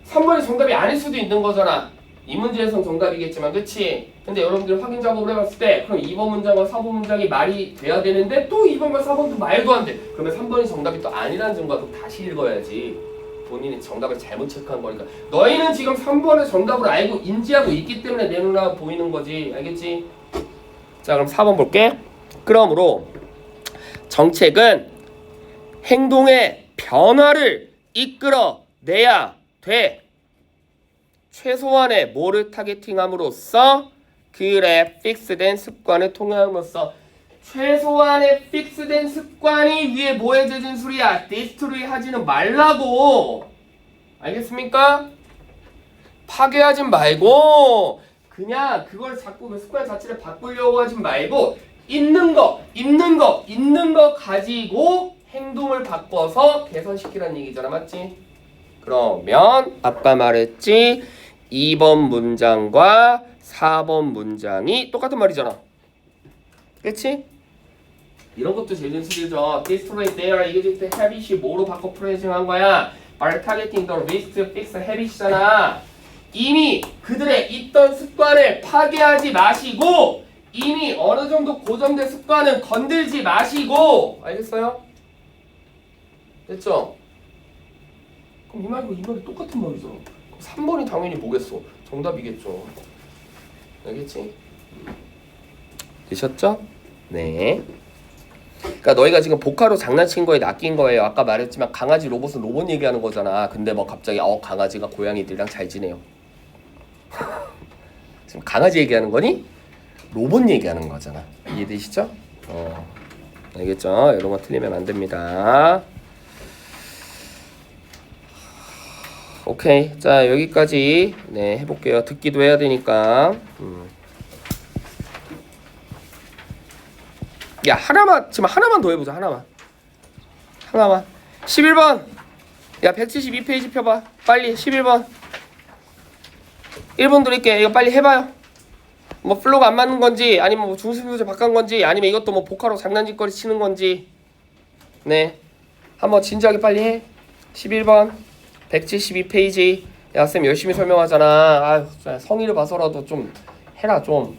3번이 정답이 아닐 수도 있는 거잖아. 이 문제에선 정답이겠지만 그치? 근데 여러분들이 확인 작업을 해봤을 때 그럼 2번 문장과 4번 문장이 말이 돼야 되는데 또 2번과 4번도 말도 안 돼. 그러면 3번이 정답이 또 아니라는 증거도 다시 읽어야지. 본인이 정답을 잘못 체크한 거니까. 너희는 지금 3번의 정답을 알고 인지하고 있기 때문에 내 눈앞에 보이는 거지. 알겠지? 자, 그럼 4번 볼게. 그러므로 정책은 행동의 변화를 이끌어내야 돼. 최소한의 뭐를 타겟팅함으로써 그래 픽스된 습관을 통해함으로써 최소한의 픽스된 습관이 위에 뭐에 재진 소리야? 디스트로이 하지는 말라고. 알겠습니까? 파괴하지 말고 그냥 그걸 자꾸 그 습관 자체를 바꾸려고 하지 말고 있는 거 가지고 행동을 바꿔서 개선시키라는 얘기잖아. 맞지? 그러면 아까 말했지 2번 문장과 4번 문장이 똑같은 말이잖아. 그치? 이런 것도 재진 수리죠. Destroy their existing habit이 뭐로 바꿔 프레이징한 거야? By targeting the least fixed habit이잖아. 이미 그들의 있던 습관을 파괴하지 마시고 이미 어느 정도 고정된 습관은 건들지 마시고. 알겠어요? 됐죠? 그럼 이 말과 이 말이 똑같은 말이죠. 3번이 당연히 뭐겠어? 정답이겠죠. 알겠지? 되셨죠? 네. 그러니까 너희가 지금 복화로 장난친 거에 낚인 거예요. 아까 말했지만 강아지 로봇은 로봇 얘기하는 거잖아. 근데 뭐 갑자기 강아지가 고양이들이랑 잘 지내요. 지금 강아지 얘기하는 거니? 로봇 얘기하는 거잖아. 이해되시죠? 알겠죠? 이런 거 틀리면 안 됩니다. 오케이. 자, 여기까지 네, 해볼게요. 듣기도 해야 되니까. 야, 지금 하나만 더 해보자. 하나만. 11번. 야, 172페이지 펴봐. 빨리 11번. 1분 드릴게. 이거 빨리 해봐요. 뭐 플로가 안 맞는 건지 아니면 뭐 중심 소재 바꾼 건지 아니면 이것도 뭐 복화로 장난짓거리 치는 건지. 네. 한번 진지하게 빨리 해. 11번 172페이지. 야, 쌤 열심히 설명하잖아. 아유, 성의를 봐서라도 좀 해라 좀.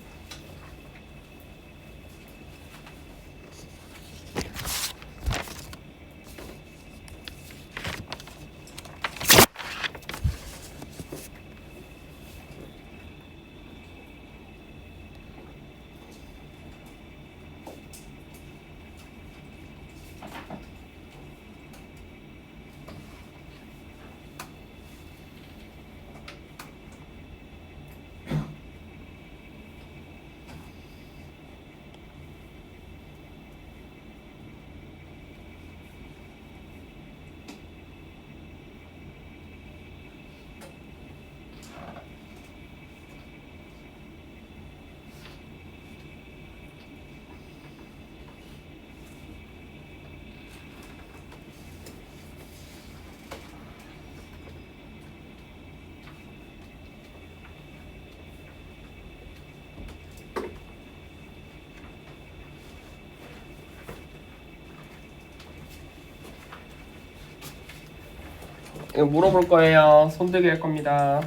이거 물어볼 거예요. 손대기 할 겁니다.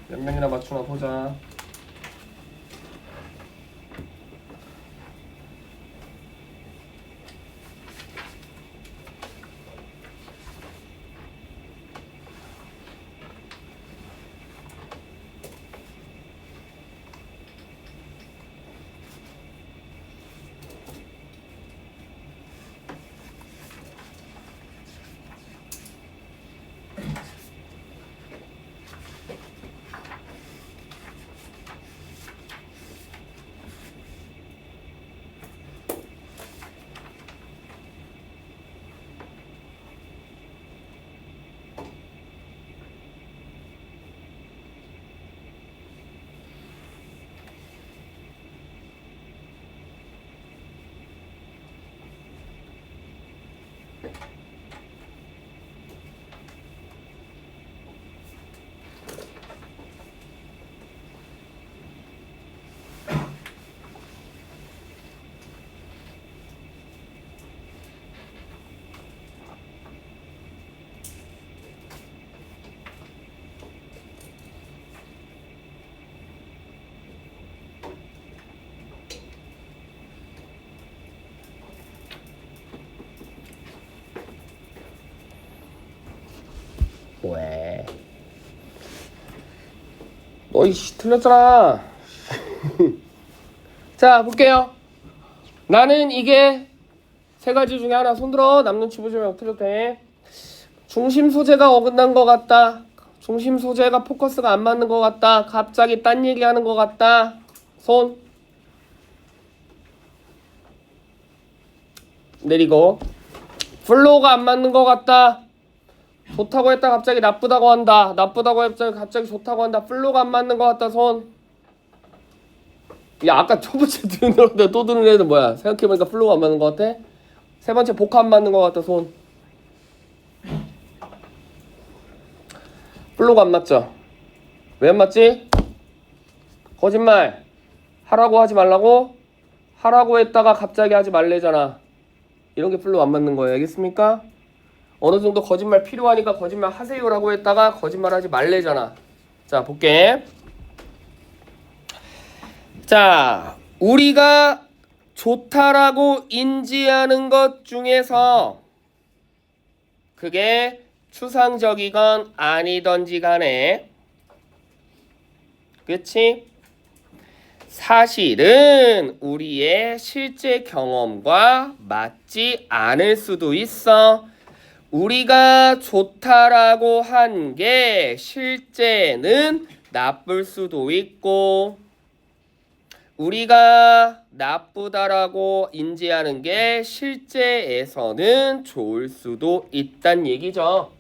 몇 명이나 맞추나 보자. 왜? 너 이씨 틀렸잖아. 자, 볼게요. 나는 이게 세 가지 중에 하나. 손들어. 남 눈치 보지 말고 틀려도 돼. 중심 소재가 어긋난 것 같다. 중심 소재가 포커스가 안 맞는 것 같다. 갑자기 딴 얘기하는 것 같다. 손 내리고. 플로우가 안 맞는 것 같다. 좋다고 했다 갑자기 나쁘다고 한다. 나쁘다고 했다 갑자기 좋다고 한다. 플로우가 안 맞는 것 같다. 손. 야, 아까 첫 번째 듣는 애들 또 듣는 애들 뭐야? 생각해보니까 플로우가 안 맞는 것 같아. 세 번째 복합 안 맞는 것 같다. 손. 플로우가 안 맞죠? 왜 안 맞지? 거짓말. 하라고 하지 말라고? 하라고 했다가 갑자기 하지 말래잖아. 이런 게 플로우 안 맞는 거예요. 알겠습니까? 어느 정도 거짓말 필요하니까 거짓말 하세요라고 했다가 거짓말 하지 말래잖아. 자, 볼게. 자, 우리가 좋다라고 인지하는 것 중에서 그게 추상적이건 아니던지 간에, 그치? 사실은 우리의 실제 경험과 맞지 않을 수도 있어. 우리가 좋다라고 한 게 실제는 나쁠 수도 있고, 우리가 나쁘다라고 인지하는 게 실제에서는 좋을 수도 있단 얘기죠.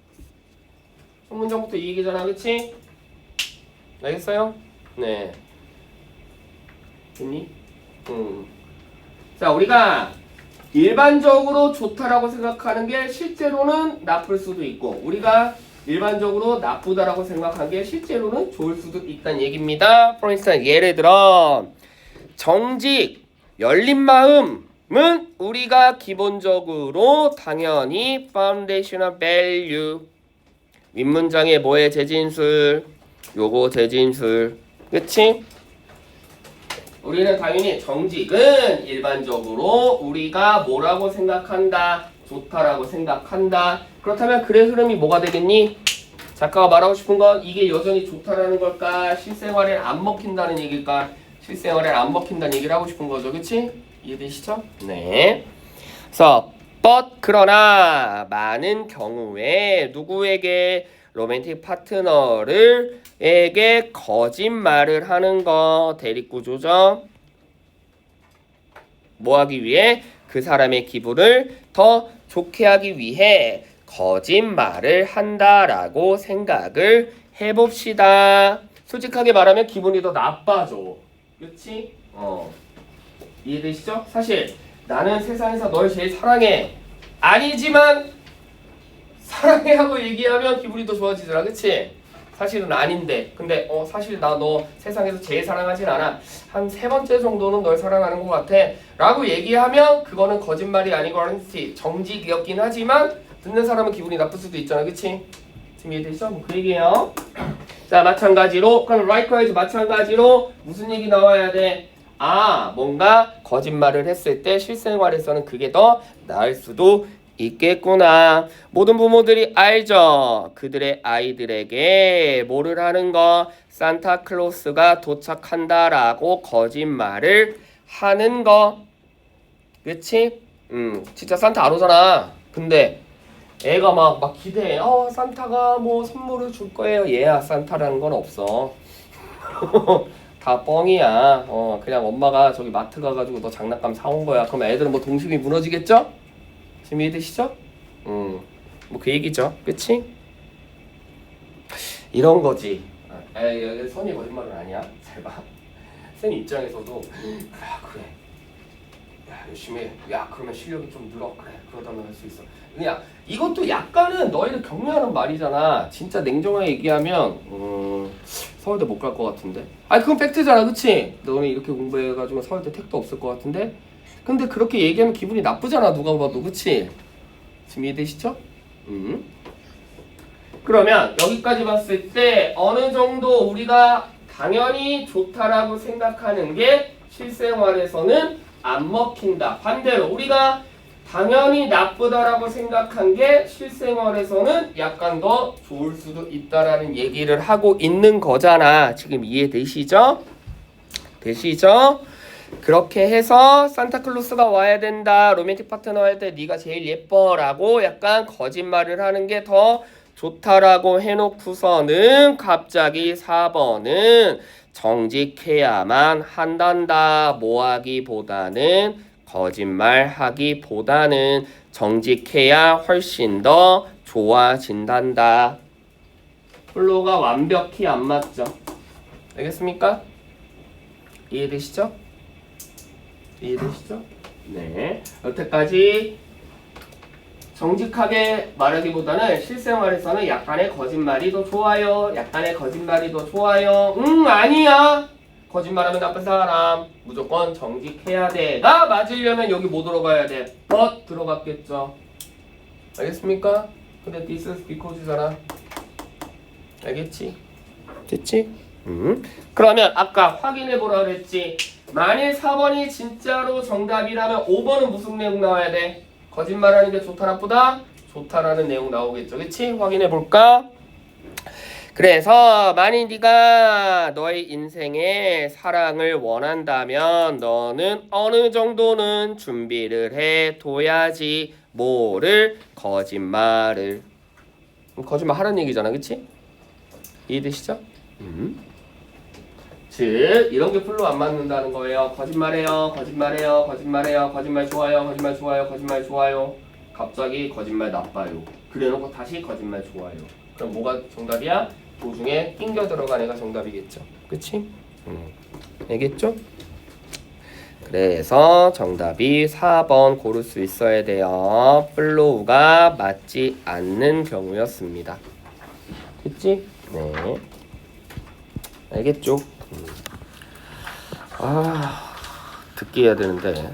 첫 문장부터 이 얘기잖아, 그치? 알겠어요? 네. 됐니? 자, 우리가 일반적으로 좋다라고 생각하는 게 실제로는 나쁠 수도 있고, 우리가 일반적으로 나쁘다라고 생각한 게 실제로는 좋을 수도 있다는 얘기입니다. For instance, 예를 들어 정직, 열린 마음, 우리가 기본적으로 당연히 foundational value 윗문장에 뭐의 재진술 요거 재진술 그치? 우리는 당연히 정직은 일반적으로 우리가 뭐라고 생각한다 좋다라고 생각한다 그렇다면 글의 흐름이 뭐가 되겠니? 작가가 말하고 싶은 건 이게 여전히 좋다라는 걸까 실생활에 안 먹힌다는 얘기일까 실생활에 안 먹힌다는 얘기를 하고 싶은 거죠 그치? 이해되시죠? 네. 그래서 but 그러나 많은 경우에 누구에게 로맨틱 파트너를 에게 거짓말을 하는 거 대립구조죠. 뭐 하기 위해? 그 사람의 기분을 더 좋게 하기 위해 거짓말을 한다라고 생각을 해봅시다. 솔직하게 말하면 기분이 더 나빠져. 그치? 이해되시죠? 사실 나는 세상에서 널 제일 사랑해. 아니지만 사랑해 하고 얘기하면 기분이 더 좋아지더라. 그치? 사실은 아닌데 근데 사실 나 너 세상에서 제일 사랑하진 않아. 한 3번째 정도는 널 사랑하는 것 같아 라고 얘기하면 그거는 거짓말이 아니고 정직이었긴 하지만 듣는 사람은 기분이 나쁠 수도 있잖아. 그치? 지금 이해되시죠? 뭐 그 얘기예요. 자 마찬가지로 그럼 likewise 마찬가지로 무슨 얘기 나와야 돼? 뭔가 거짓말을 했을 때 실생활에서는 그게 더 나을 수도 있겠구나. 모든 부모들이 알죠. 그들의 아이들에게 뭐를 하는 거? 산타클로스가 도착한다라고 거짓말을 하는 거. 그치? 진짜 산타 안 오잖아. 근데 애가 막 기대해. 산타가 뭐 선물을 줄 거예요. 얘야 산타라는 건 없어. 다 뻥이야. 그냥 엄마가 저기 마트 가가지고 너 장난감 사온 거야. 그럼 애들은 뭐 동심이 무너지겠죠? 지금 이해되시죠? 뭐 그 얘기죠. 그치? 이런 거지. 선이 거짓말은 아니야. 잘 봐. 쌤 입장에서도 그래. 야 열심히 해. 야 그러면 실력이 좀 늘어. 그래. 그러다면 할 수 있어. 그냥 이것도 약간은 너희를 격려하는 말이잖아. 진짜 냉정하게 얘기하면 서울대 못 갈 것 같은데. 그건 팩트잖아. 그치? 너는 이렇게 공부해가지고 서울대 택도 없을 것 같은데. 근데 그렇게 얘기하면 기분이 나쁘잖아. 누가 봐도. 그치? 지금 이해되시죠? 그러면 여기까지 봤을 때 어느 정도 우리가 당연히 좋다라고 생각하는 게 실생활에서는 안 먹힌다. 반대로 우리가 당연히 나쁘다라고 생각한 게 실생활에서는 약간 더 좋을 수도 있다라는 얘기를 하고 있는 거잖아. 지금 이해되시죠? 되시죠? 그렇게 해서 산타클로스가 와야 된다. 로맨틱 파트너 할 때 네가 제일 예뻐라고 약간 거짓말을 하는 게 더 좋다라고 해놓고서는 갑자기 4번은 정직해야만 한단다. 뭐하기보다는 거짓말하기보다는 정직해야 훨씬 더 좋아진단다. 플로우가 완벽히 안 맞죠? 알겠습니까? 이해되시죠? 이해되시죠? 네. 여태까지 정직하게 말하기보다는 실생활에서는 약간의 거짓말이 더 좋아요. 약간의 거짓말이 더 좋아요. 아니야. 거짓말하면 나쁜 사람. 무조건 정직해야 돼.가 맞으려면 여기 뭐 들어가야 돼? but 들어갔겠죠. 알겠습니까? 근데 this is because잖아. 알겠지? 됐지? 그러면 아까 확인해보라 그랬지. 만일 4번이 진짜로 정답이라면 5번은 무슨 내용 나와야 돼? 거짓말하는 게 좋다 나쁘다? 좋다라는 내용 나오겠죠. 그치? 확인해볼까? 그래서 만일 네가 너의 인생에 사랑을 원한다면 너는 어느 정도는 준비를 해둬야지. 뭐를? 거짓말을. 거짓말 하라는 얘기잖아. 그치? 이해되시죠? 즉 이런 게 풀로 안 맞는다는 거예요. 거짓말해요. 거짓말해요. 거짓말해요. 거짓말 좋아요. 거짓말 좋아요. 거짓말 좋아요. 갑자기 거짓말 나빠요. 그래놓고 다시 거짓말 좋아요. 그럼 뭐가 정답이야? 도중에 낑겨 들어간 애가 정답이겠죠. 그치? 알겠죠? 그래서 정답이 4번 고를 수 있어야 돼요. 플로우가 맞지 않는 경우였습니다. 됐지? 네. 알겠죠? 듣기 해야 되는데